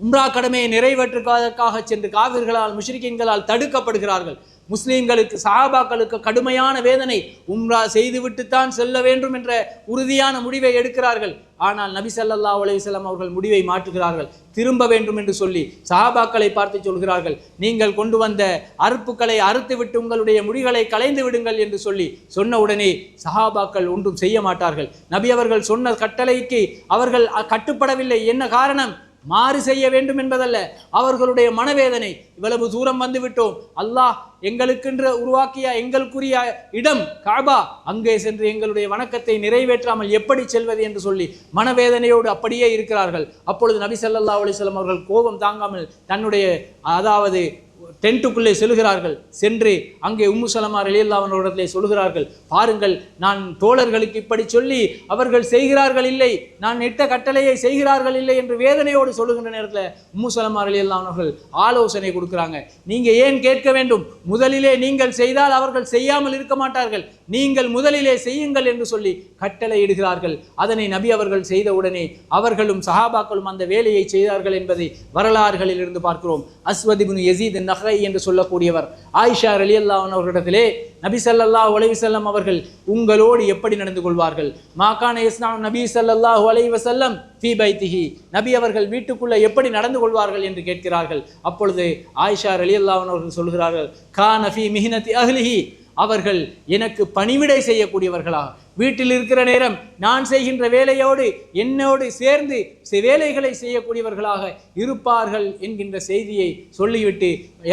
உம்ரா கடமையை நிறைவேற்றுவதற்காக சென்று காவிர்களால் முஷ்ரிக்கீன்களால் தடுக்கப்படுகிறார்கள். முஸ்லீம்களுக்கு சஹாபாக்களுக்கு கடுமையான வேதனை, உம்ரா செய்துவிட்டுத்தான் செல்ல வேண்டும் என்ற உறுதியான முடிவை எடுக்கிறார்கள். ஆனால் நபி ஸல்லல்லாஹு அலைஹி வஸல்லம் அவர்கள் முடிவை மாற்றுகிறார்கள். திரும்ப வேண்டும் என்று சொல்லி சஹாபாக்களை பார்த்து சொல்கிறார்கள், நீங்கள் கொண்டு வந்த அறுப்புக்களை அறுத்துவிட்டு உங்களுடைய முடிகளை களைந்து விடுங்கள் என்று சொல்லி சொன்ன உடனே சஹாபாக்கள் ஒன்றும் செய்ய மாட்டார்கள். நபி அவர்கள் சொன்ன கட்டளைக்கு அவர்கள் கட்டுப்படவில்லை. என்ன காரணம்? மாறு செய்ய வேண்டும் என்பதல்ல, அவர்களுடைய மனவேதனை. இவ்வளவு தூரம் வந்து விட்டோம், அல்லாஹ் எங்களுக்கென்று உருவாக்கிய எங்களுக்குரிய இடம் காபா, அங்கே சென்று எங்களுடைய வணக்கத்தை நிறைவேற்றாமல் எப்படி செல்வது என்று சொல்லி மனவேதனையோடு அப்படியே இருக்கிறார்கள். அப்பொழுது நபி ஸல்லல்லாஹு அலைஹி வஸல்லம் அவர்கள் கோபம் தாங்காமல் தன்னுடைய அதாவது டென்ட்டுக்குள்ளே செல்கிறார்கள். சென்று அங்கே உம்மு சலமா ரலியல்லாஹு அன்ஹா இடத்திலே சொல்கிறார்கள், பாருங்கள், நான் தோழர்களுக்கு இப்படி சொல்லி அவர்கள் செய்கிறார்கள் இல்லை, நான் இட்ட கட்டளையை செய்கிறார்கள் இல்லை என்று வேதனையோடு சொல்லுகின்ற நேரத்தில் உம்மு சலமா ரலியல்லாஹு அன்ஹா அவர்கள் ஆலோசனை கொடுக்குறாங்க. நீங்க ஏன் கேட்க வேண்டும்? முதலிலே நீங்கள் செய்தால் அவர்கள் செய்யாமல் இருக்க மாட்டார்கள், நீங்கள் முதலிலே செய்யுங்கள் என்று சொல்லி கட்டளை இடுகிறார்கள். அதனை நபி அவர்கள் செய்தவுடனே அவர்களும் சஹாபாக்களும் அந்த வேலையை செய்தார்கள் என்பதை வரலாறுகளில் இருந்து பார்க்கிறோம். அஸ்வத் இப்னு யஸீத் அஸ்ரை என்று சொல்லக்கூடியவர் ஆயிஷா ரலியல்லாஹு அன்ஹா அவர்களிடத்திலே நபி ஸல்லல்லாஹு அலைஹி வஸல்லம் அவர்கள் உங்களோடு எப்படி நடந்து கொள்வார்கள்? மாகான இஸ்லாம் நபி ஸல்லல்லாஹு அலைஹி வஸல்லம் ஃபீ பைத்திஹி, நபி அவர்கள் வீட்டுக்குள்ள எப்படி நடந்து கொள்வார்கள் என்று கேட்கிறார்கள். அப்பொழுது ஆயிஷா ரலியல்லாஹு அன்ஹா அவர்கள் சொல்கிறார்கள், கான ஃபீ மிஹ்னதி அஹ்லிஹி, அவர்கள் எனக்கு பணிவிடை செய்யக்கூடியவர்களாக, வீட்டில் இருக்கிற நேரம் நான் செய்கின்ற வேலையோடு என்னோடு சேர்ந்து வேலைகளை செய்யக்கூடியவர்களாக இருப்பார்கள் என்கின்ற செய்தியை சொல்லிவிட்டு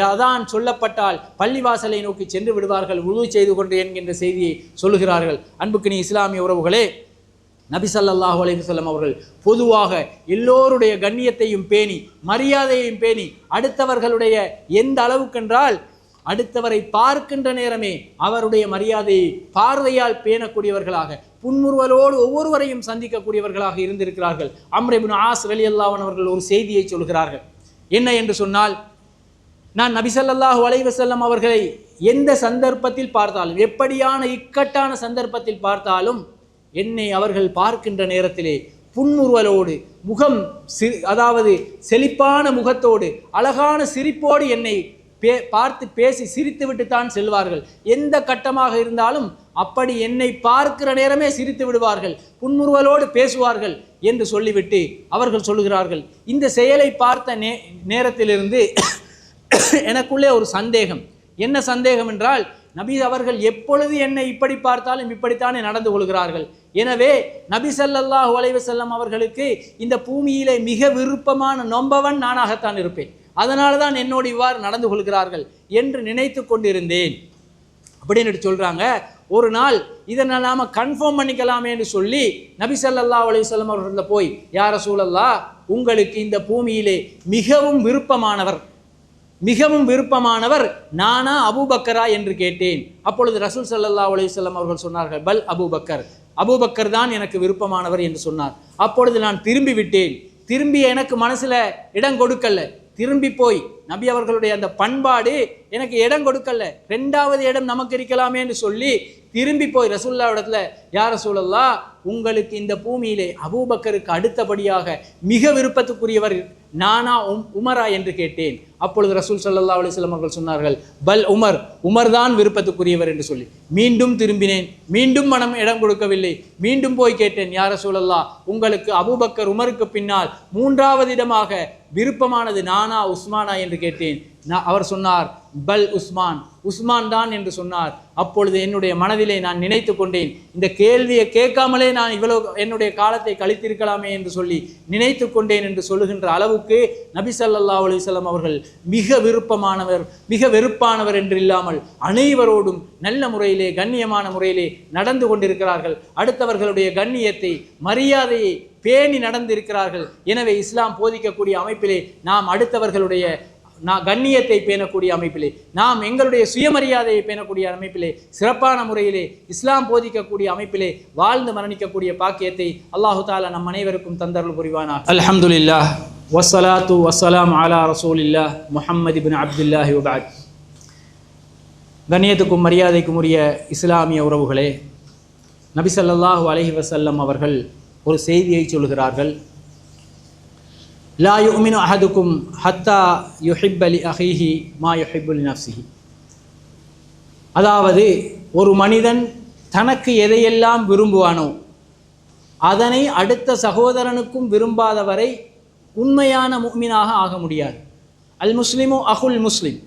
அதான் சொல்லப்பட்டால் பள்ளிவாசலை நோக்கி சென்று விடுவார்கள் உது செய்து கொண்டு என்கின்ற செய்தியை சொல்லுகிறார்கள். அன்புக்கினி இஸ்லாமிய உறவுகளே, நபி ஸல்லல்லாஹு அலைஹி வஸல்லம் அவர்கள் பொதுவாக எல்லோருடைய கண்ணியத்தையும் பேணி மரியாதையையும் பேணி அடுத்தவர்களுடைய எந்த அளவுக்கென்றால் அடுத்தவரை பார்க்கின்ற நேரமே அவருடைய மரியாதையை பார்வையால் பேணக்கூடியவர்களாக புன்முறுவலோடு ஒவ்வொருவரையும் சந்திக்கக்கூடியவர்களாக இருந்திருக்கிறார்கள். அம்ர் இப்னு ஆஸ் ரலியல்லாஹு அன்ஹு அவர்கள் ஒரு செய்தியை சொல்கிறார்கள். என்ன என்று சொன்னால், நான் நபி ஸல்லல்லாஹு அலைஹி வஸல்லம் அவர்களை எந்த சந்தர்ப்பத்தில் பார்த்தாலும், எப்படியான இக்கட்டான சந்தர்ப்பத்தில் பார்த்தாலும், என்னை அவர்கள் பார்க்கின்ற நேரத்திலே புன்முறுவலோடு முகம் அதாவது செழிப்பான முகத்தோடு அழகான சிரிப்போடு என்னை பார்த்து பேசி சிரித்துவிட்டு தான் செல்வார்கள். எந்த கட்டமாக இருந்தாலும் அப்படி என்னை பார்க்கிற நேரமே சிரித்து விடுவார்கள், புன்முறுவலோடு பேசுவார்கள் என்று சொல்லிவிட்டு அவர்கள் சொல்லுகிறார்கள், இந்த செயலை பார்த்த நேரத்திலிருந்து எனக்குள்ளே ஒரு சந்தேகம். என்ன சந்தேகம் என்றால், நபி அவர்கள் எப்பொழுது என்னை இப்படி பார்த்தாலும் இப்படித்தானே நடந்து கொள்கிறார்கள். எனவே நபி ஸல்லல்லாஹு அலைஹி வஸல்லம் அவர்களுக்கு இந்த பூமியிலே மிக விருப்பமான நொம்பவன் நானாகத்தான் இருப்பேன், அதனால தான் என்னோடு இவ்வாறு நடந்து கொள்கிறார்கள் என்று நினைத்து கொண்டிருந்தேன் அப்படின்னு சொல்றாங்க. ஒரு நாள் இதை நாம கன்ஃபார்ம் பண்ணிக்கலாமே என்று சொல்லி நபி ஸல்லல்லாஹு அலைஹி வஸல்லம் அவர்கள் போய், யா ரசூலல்லாஹ், உங்களுக்கு இந்த பூமியிலே மிகவும் விருப்பமானவர் நானா அபூபக்கரா என்று கேட்டேன். அப்பொழுது ரசூல் ஸல்லல்லாஹு அலைஹி வஸல்லம் அவர்கள் சொன்னார்கள், பல் அபூபக்கர் தான் எனக்கு விருப்பமானவர் என்று சொன்னார். அப்பொழுது நான் திரும்பி விட்டேன். திரும்பி எனக்கு மனசுல இடம் கொடுக்கல. திரும்பி போய் நபி அவர்களுடைய அந்த பண்பாடு எனக்கு இடம் கொடுக்கல, 2வது இடம் நமக்கு இருக்கலாமே என்று சொல்லி திரும்பி போய் ரசூலுல்லாஹ் இடத்துல, யா ரசூலல்லாஹ், உங்களுக்கு இந்த பூமியிலே அபூபக்கருக்கு அடுத்தபடியாக மிக விருப்பத்துக்குரியவர் நானா உமரா என்று கேட்டேன். அப்பொழுது ரசூல் ஸல்லல்லாஹு அலைஹி வஸல்லம் அவர்கள் சொன்னார்கள், பல் உமர் தான் விருப்பத்துக்குரியவர் என்று சொல்லி மீண்டும் திரும்பினேன். மீண்டும் மனம் இடம் கொடுக்கவில்லை. மீண்டும் போய் கேட்டேன், யா ரசூலல்லாஹ், உங்களுக்கு அபூபக்கர் உமருக்கு பின்னால் 3வது இடமாக விருப்பமானது நானா உஸ்மானா என்று கேட்டேன். அவர் சொன்னார், பல் உஸ்மான் தான் என்று சொன்னார். அப்பொழுது என்னுடைய மனதிலே நான் நினைத்து கொண்டேன், இந்த கேள்வியை கேட்காமலே நான் இவ்வளவு என்னுடைய காலத்தை கழித்திருக்கலாமே என்று சொல்லி நினைத்து கொண்டேன் என்று சொல்லுகின்ற அளவுக்கு நபி ஸல்லல்லாஹு அலைஹி வஸல்லம் அவர்கள் மிக விருப்பமானவர் மிக வெறுப்பானவர் என்று இல்லாமல் அனைவரோடும் நல்ல முறையிலே கண்ணியமான முறையிலே நடந்து கொண்டிருக்கிறார்கள். அடுத்தவர்களுடைய கண்ணியத்தை மரியாதையை பேணி நடந்திருக்கிறார்கள். எனவே இஸ்லாம் போதிக்கக்கூடிய அமைப்பிலே நாம் அடுத்தவர்களுடைய கண்ணியத்தை பேணக்கூடிய அமைப்பிலே, நாம் எங்களுடைய சுயமரியாதையை பேணக்கூடிய அமைப்பிலே, சிறப்பான முறையிலே இஸ்லாம் போதிக்கக்கூடிய அமைப்பிலே வாழ்ந்து மரணிக்கக்கூடிய பாக்கியத்தை அல்லாஹு தஆலா நம் அனைவருக்கும் தந்தருள் புரிவானாக. அல்ஹம்துலில்லாஹ் வஸ்ஸலாத்து வஸ்ஸலாம் அலா ரசூலில்லாஹ் முஹம்மது இப்னு அப்துல்லாஹி வ பஅத். கண்ணியத்துக்கும் மரியாதைக்கும் உரிய இஸ்லாமிய உறவுகளே, நபி ஸல்லல்லாஹு அலைஹி வஸல்லம் அவர்கள் ஒரு செய்தியை சொல்கிறார்கள், லா யுமினு அஹதுக்கும் ஹத்தா யுஹிப்ப லி அஹீஹி மா யுஹிப்பு லி நஃப்ஸிஹி. அதாவது, ஒரு மனிதன் தனக்கு எதையெல்லாம் விரும்புவானோ அதனை அடுத்த சகோதரனுக்கும் விரும்பாதவரை உண்மையான முஃமினாக ஆக முடியாது. அல் முஸ்லிமு அஹுல் முஸ்லிம்,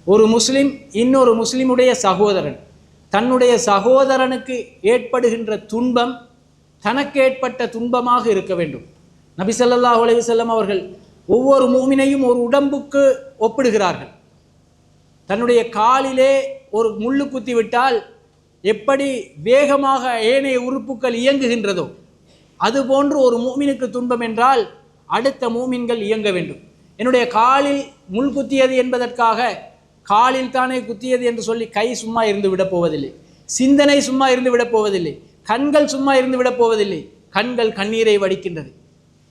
ஒரு முஸ்லிம் இன்னொரு முஸ்லிமுடைய சகோதரன். தன்னுடைய சகோதரனுக்கு ஏற்படுகின்ற துன்பம் தனக்கு ஏற்பட்ட துன்பமாக இருக்க வேண்டும். நபி ஸல்லல்லாஹு அலைஹி வஸல்லம் அவர்கள் ஒவ்வொரு மூமினையும் ஒரு உடம்புக்கு ஒப்பிடுகிறார்கள். தன்னுடைய காலிலே ஒரு முள்ளு குத்தி விட்டால் எப்படி வேகமாக ஏனைய உறுப்புகள் இயங்குகின்றதோ அதுபோன்று ஒரு மூமினுக்கு துன்பம் என்றால் அடுத்த மூமின்கள் இயங்க வேண்டும். என்னுடைய காலில் முள் குத்தியது என்பதற்காக காலில் தானே குத்தியது என்று சொல்லி கை சும்மா இருந்து விடப் போவதில்லை, சிந்தனை சும்மா இருந்து விடப் போவதில்லை, கண்கள் சும்மா இருந்து விடப் போவதில்லை. கண்கள் கண்ணீரை வடிக்கின்றது,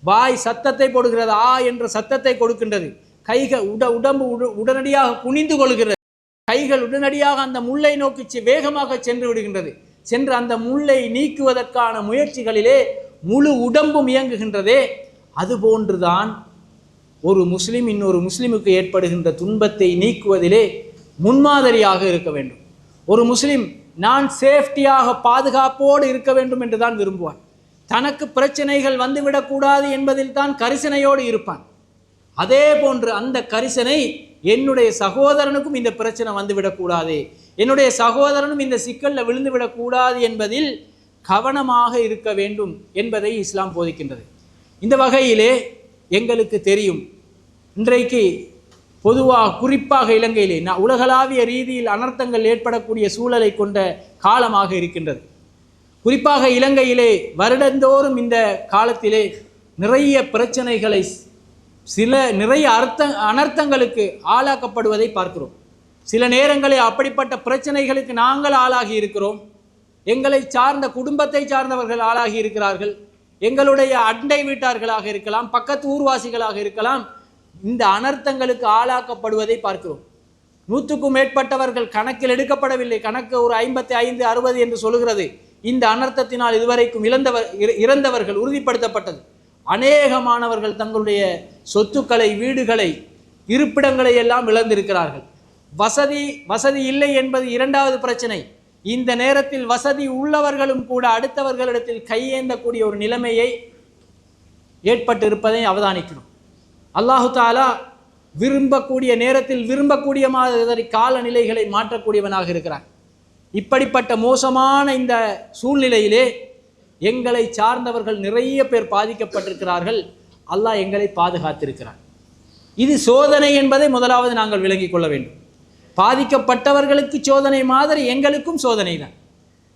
வாய் சத்தத்தை போடுகிறது, ஆ என்ற சத்தத்தை கொடுக்கின்றது, கைகள் உடம்பு உடனடியாக குனிந்து கொள்கிறது, கைகள் உடனடியாக அந்த முள்ளை நோக்கி வேகமாக சென்று விடுகின்றது. சென்று அந்த முள்ளை நீக்குவதற்கான முயற்சிகளிலே முழு உடம்பும் இயங்குகின்றதே. அதுபோன்றுதான் ஒரு முஸ்லிம் இன்னொரு முஸ்லிமுக்கு ஏற்படுகின்ற துன்பத்தை நீக்குவதிலே முன்மாதிரியாக இருக்க வேண்டும். ஒரு முஸ்லிம் நான் சேஃப்டியாக பாதுகாப்போடு இருக்க வேண்டும் என்று தான் விரும்புவான். தனக்கு பிரச்சனைகள் வந்துவிடக்கூடாது என்பதில் தான் கரிசனையோடு இருப்பான். அதே போன்று அந்த கரிசனை என்னுடைய சகோதரனுக்கும் இந்த பிரச்சனை வந்துவிடக்கூடாது, என்னுடைய சகோதரனும் இந்த சிக்கலில் விழுந்துவிடக்கூடாது என்பதில் கவனமாக இருக்க வேண்டும் என்பதை இஸ்லாம் போதிக்கின்றது. இந்த வகையிலே எங்களுக்கு தெரியும், இன்றைக்கு பொதுவாக குறிப்பாக இலங்கையிலே உலகளாவிய ரீதியில் அனர்த்தங்கள் ஏற்படக்கூடிய சூழலை கொண்ட காலமாக இருக்கின்றது. குறிப்பாக இலங்கையிலே வருடந்தோறும் இந்த காலத்திலே நிறைய பிரச்சனைகளை நிறைய அனர்த்தங்களுக்கு ஆளாக்கப்படுவதை பார்க்கிறோம். சில நேரங்களில் அப்படிப்பட்ட பிரச்சனைகளுக்கு நாங்கள் ஆளாகி இருக்கிறோம், எங்களை சார்ந்த குடும்பத்தை சார்ந்தவர்கள் ஆளாகி இருக்கிறார்கள், எங்களுடைய அண்டை வீட்டார்களாக இருக்கலாம், பக்கத்து ஊர்வாசிகளாக இருக்கலாம். இந்த அனர்த்தங்களுக்கு ஆளாக்கப்படுவதை பார்க்கிறோம். 100க்கும் மேற்பட்டவர்கள் கணக்கில் எடுக்கப்படவில்லை, கணக்கு ஒரு 55, 60 என்று சொல்கிறது. இந்த அனர்த்தத்தினால் இதுவரைக்கும் இறந்தவர்கள் உறுதிப்படுத்தப்பட்டது. அநேகமானவர்கள் தங்களுடைய சொத்துக்களை, வீடுகளை, இருப்பிடங்களை எல்லாம் இழந்திருக்கிறார்கள். வசதி இல்லை என்பது இரண்டாவது பிரச்சனை. இந்த நேரத்தில் வசதி உள்ளவர்களும் கூட அடுத்தவர்களிடத்தில் கையேந்தக்கூடிய ஒரு நிலைமையை ஏற்பட்டிருப்பதை அவதானிக்கணும். அல்லாஹு தாலா விரும்பக்கூடிய நேரத்தில் விரும்பக்கூடிய மாதிரி காலநிலைகளை மாற்றக்கூடியவனாக இருக்கிறான். இப்படிப்பட்ட மோசமான இந்த சூழ்நிலையிலே எங்களை சார்ந்தவர்கள் நிறைய பேர் பாதிக்கப்பட்டிருக்கிறார்கள். அல்லாஹ் எங்களை பாதுகாத்திருக்கிறான். இது சோதனை என்பதை முதலாவது நாங்கள் விளங்கிக் கொள்ள வேண்டும். பாதிக்கப்பட்டவர்களுக்கு சோதனை மாதிரி எங்களுக்கும் சோதனை தான்.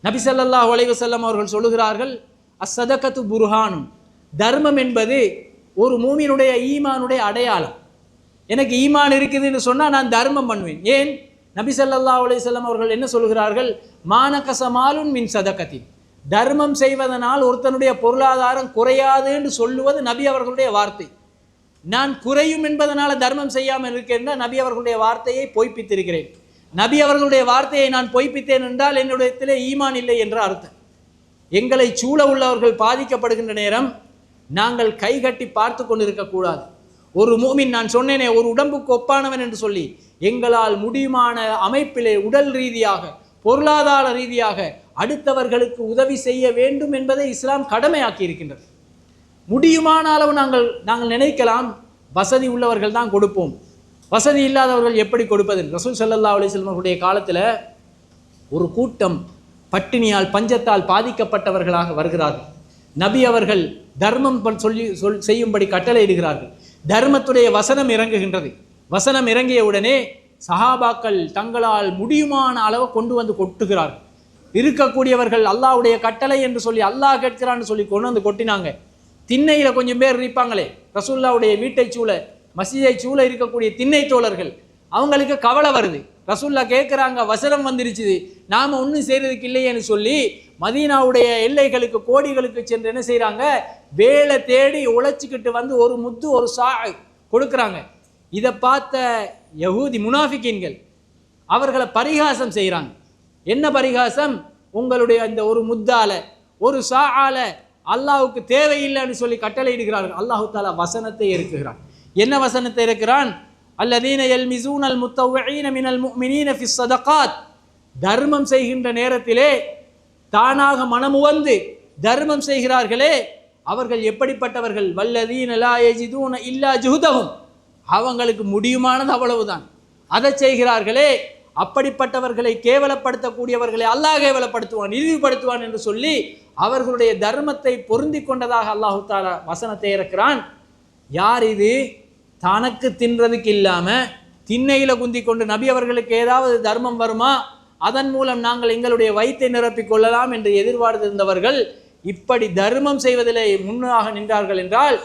நபி ஸல்லல்லாஹு அலைஹி வஸல்லம் அவர்கள் சொல்லுகிறார்கள், அஸ்ஸதகத்து புர்ஹானுன், தர்மம் என்பது ஒரு மூமினுடைய ஈமானுடைய அடையாளம். எனக்கு ஈமான் இருக்குதுன்னு சொன்னால் நான் தர்மம் பண்ணுவேன். ஏன்? நபி ஸல்லல்லாஹு அலைஹி வஸல்லம் அவர்கள் என்ன சொல்கிறார்கள்? மானகசமாலுன் மின் சதகத்தின், தர்மம் செய்வதனால் ஒருத்தனுடைய பொருளாதாரம் குறையாதுன்னு சொல்லுவது நபி அவர்களுடைய வார்த்தை. நான் குறையும் என்பதனால தர்மம் செய்யாமல் இருக்கேன், நபி அவர்களுடைய வார்த்தையை பொய்ப்பித்திருக்கிறேன். நபி அவர்களுடைய வார்த்தையை நான் பொய்ப்பித்தேன் என்றால் என்னுடைய ஈமான் இல்லை என்ற அர்த்தம். எங்களை சூழ உள்ளவர்கள் பாதிக்கப்படுகின்ற நேரம் நாங்கள் கைகட்டி பார்த்து கொண்டிருக்கக்கூடாது. ஒரு மூமின், நான் சொன்னேனே, ஒரு உடம்புக்கு ஒப்பானவன் என்று சொல்லி எங்களால் முடியுமான அமைப்பிலே உடல் ரீதியாக, பொருளாதார ரீதியாக அடுத்தவர்களுக்கு உதவி செய்ய வேண்டும் என்பதை இஸ்லாம் கடமையாக்கி இருக்கின்றது. முடியுமான அளவு நாங்கள் நினைக்கலாம் வசதி உள்ளவர்கள் தான் கொடுப்போம், வசதி இல்லாதவர்கள் எப்படி கொடுப்பது? ரசூல் ஸல்லல்லாஹு அலைஹி வஸல்லம் அவர்களுடைய காலத்தில் ஒரு கூட்டம் பட்டினியால் பஞ்சத்தால் பாதிக்கப்பட்டவர்களாக வருகிறார்கள். நபி அவர்கள் தர்மம் செய்யும்படி கட்டளையிடுகிறார்கள். தர்மத்துடைய வசனம் இறங்குகின்றது. வசனம் இறங்கிய உடனே சஹாபாக்கள் தங்களால் முடியுமான அளவு கொண்டு வந்து கொட்டுகிறார்கள். இருக்கக்கூடியவர்கள் அல்லாஹ்வுடைய கட்டளை என்று சொல்லி, அல்லாஹ் கேட்கிறான்னு சொல்லி கொண்டு வந்து கொட்டினாங்க. திண்ணையில் கொஞ்சம் பேர் இருப்பாங்களே, ரசூல்லாவுடைய வீட்டை சூழ, மஸ்ஜிதை சூழ இருக்கக்கூடிய திண்ணை தோழர்கள், அவங்களுக்கு கவலை வருது. ரசூல்லா கேட்குறாங்க, வசனம் வந்துருச்சு, நாம் ஒன்றும் செய்கிறதுக்கு இல்லையேன்னு சொல்லி மதீனாவுடைய எல்லைகளுக்கு, கோடிகளுக்கு சென்று என்ன செய்கிறாங்க? வேலை தேடி உழைச்சிக்கிட்டு வந்து ஒரு முத்து, ஒரு கொடுக்குறாங்க. இதை பார்த்த யஹூதி முனாஃபிகீன்கள் அவர்களை பரிகாசம் செய்கிறாங்க. என்ன பரிகாசம்? உங்களுடைய அந்த ஒரு முத்தால, ஒரு சாஆல அல்லாஹ்வுக்கு தேவையில்லைன்னு சொல்லி கட்டளையிடுகிறார்கள். அல்லாஹு தாலா வசனத்தை இறக்குகிறான். என்ன வசனத்தை இறக்குறான்? அல்லதீன யல்மிஸூனல் முத்தவ்விஈன மினல் முஃமினீன ஃபிஸ் ஸதகாத், தர்மம் செய்கின்ற நேரத்திலே தானாக மனமுவந்து தர்மம் செய்கிறார்களே அவர்கள் எப்படிப்பட்டவர்கள்? வல்லதீன லா யஜிதூன இல்லா ஜுஹதஹும், அவங்களுக்கு முடியுமானது அவ்வளவுதான், அதை செய்கிறார்களே அப்படிப்பட்டவர்களை கேவலப்படுத்தக்கூடியவர்களை அல்லாஹ் கேவலப்படுத்துவான், இழிவுபடுத்துவான் என்று சொல்லி அவர்களுடைய தர்மத்தை பொருந்தி கொண்டதாக அல்லாஹு தாலா வசனத்தை இறக்கிறான். யார் இது? தனக்கு தின்றதுக்கு இல்லாமல் திண்ணையில் குந்தி கொண்டு நபி அவர்களுக்கு ஏதாவது தர்மம் வருமா, அதன் மூலம் நாங்கள் எங்களுடைய வயிற்றை நிரப்பிக் கொள்ளலாம் என்று எதிர்பார்த்திருந்தவர்கள் இப்படி தர்மம் செய்வதிலே முன்னாக நின்றார்கள் என்றால்,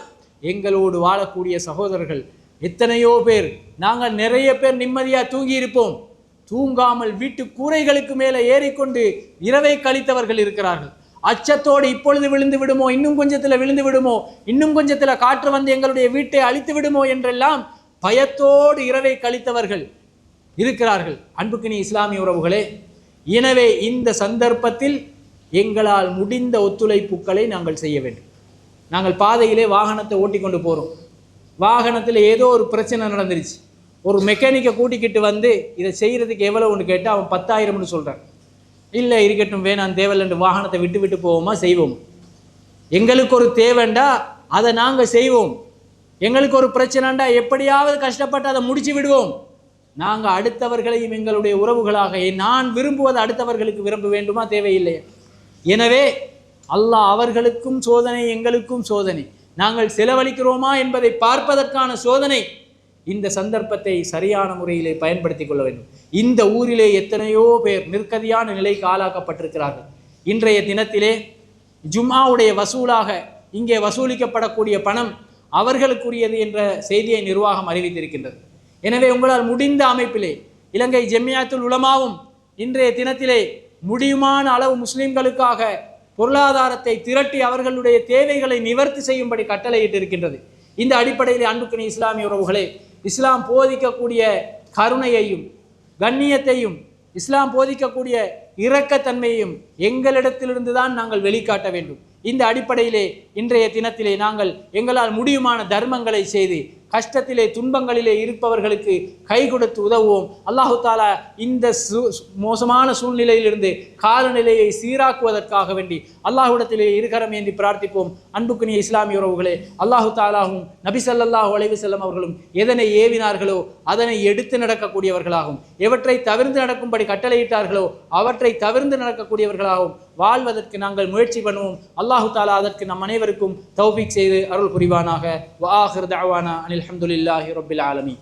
எங்களோடு வாழக்கூடிய சகோதரர்கள் எத்தனையோ பேர், நாங்கள் நிறைய பேர் நிம்மதியாக தூங்கி இருப்போம், தூங்காமல் வீட்டு கூரைகளுக்கு மேலே ஏறிக்கொண்டு இரவை கழித்தவர்கள் இருக்கிறார்கள். அச்சத்தோடு இப்பொழுது விழுந்து விடுமோ, இன்னும் கொஞ்சத்தில் விழுந்து விடுமோ, இன்னும் கொஞ்சத்தில் காற்று வந்து எங்களுடைய வீட்டை அழித்து விடுமோ என்றெல்லாம் பயத்தோடு இரவை கழித்தவர்கள் இருக்கிறார்கள். அன்புக்கினி இஸ்லாமிய உறவுகளே, எனவே இந்த சந்தர்ப்பத்தில் எங்களால் முடிந்த ஒத்துழைப்புகளை நாங்கள் செய்ய வேண்டும். நாங்கள் பாதையிலே வாகனத்தை ஓட்டி கொண்டு போகிறோம், வாகனத்தில் ஏதோ ஒரு பிரச்சனை நடந்துருச்சு. ஒரு மெக்கானிக்கை கூட்டிக்கிட்டு வந்து இதை செய்கிறதுக்கு எவ்வளோன்னு கேட்டால் அவன் 10,000ன்னு சொல்கிறான். இல்லை இருக்கட்டும் வேணாம் தேவையில்லைன்னு வாகனத்தை விட்டு விட்டு போவோமா, செய்வோம். எங்களுக்கு ஒரு தேவைண்டா அதை நாங்கள் செய்வோம். எங்களுக்கு ஒரு பிரச்சனைண்டா எப்படியாவது கஷ்டப்பட்டு அதை முடிச்சு விடுவோம். நாங்கள் அடுத்தவர்களையும் எங்களுடைய உறவுகளாக நான் விரும்புவது அடுத்தவர்களுக்கு விரும்ப வேண்டுமா, தேவையில்லையா? எனவே அல்லாஹ் அவர்களுக்கும் சோதனை, எங்களுக்கும் சோதனை. நாங்கள் செலவழிக்கிறோமா என்பதை பார்ப்பதற்கான சோதனை. இந்த சந்தர்ப்பத்தை சரியான முறையிலே பயன்படுத்தி கொள்ள வேண்டும். இந்த ஊரிலே எத்தனையோ பேர் நிற்கதியான நிலைக்கு ஆளாக்கப்பட்டிருக்கிறார்கள். இன்றைய தினத்திலே ஜும்ஆவுடைய வசூலாக இங்கே வசூலிக்கப்படக்கூடிய பணம் அவர்களுக்குரியது என்ற செய்தியை நிர்வாகம் அறிவித்திருக்கின்றது. எனவே உங்களால் முடிந்த அமைப்பிலே இலங்கை ஜெமியாத்துல் உலமாவும் இன்றைய தினத்திலே முடியுமான அளவு முஸ்லிம்களுக்காக பொருளாதாரத்தை திரட்டி அவர்களுடைய தேவைகளை நிவர்த்தி செய்யும்படி கட்டளையிட்டு இருக்கின்றது. இந்த அடிப்படையில் அன்புக்குரிய இஸ்லாமிய உறவுகளே, இஸ்லாம் போதிக்கக்கூடிய கருணையையும் கண்ணியத்தையும் இஸ்லாம் போதிக்கக்கூடிய இரக்கத்தன்மையையும் எங்களிடத்திலிருந்து தான் நாங்கள் வெளிக்காட்ட வேண்டும். இந்த அடிப்படையிலே இன்றைய தினத்திலே நாங்கள் எங்களால் முடியுமான தர்மங்களை செய்து கஷ்டத்திலே துன்பங்களிலே இருப்பவர்களுக்கு கை கொடுத்து உதவுவோம். அல்லாஹு தாலா இந்த மோசமான சூழ்நிலையிலிருந்து காலநிலையை சீராக்குவதற்காக வேண்டி அல்லாஹ்விடத்திலே இருக்கரம் ஏந்தி பிரார்த்திப்போம். அன்புக்குரிய இஸ்லாமிய உறவுகளே, அல்லாஹு தாலாவும் நபி ஸல்லல்லாஹு அலைஹி வஸல்லம் அவர்களும் எதனை ஏவினார்களோ அதனை எடுத்து நடக்கக்கூடியவர்களாகும், எவற்றை தவிர்த்து நடக்கும்படி கட்டளையிட்டார்களோ அவற்றை தவிர்த்து நடக்கக்கூடியவர்களாகவும் வாழ்வதற்கு நாங்கள் முயற்சி பண்ணுவோம். அல்லாஹு தாலா அதற்கு நம் அனைவருக்கும் தௌஃபீக் செய்து அருள் புரிவானாக. வ ஆகிர் தஅவானா அனில் ஹம்துலில்லாஹி ரப்பில் ஆலமீன்.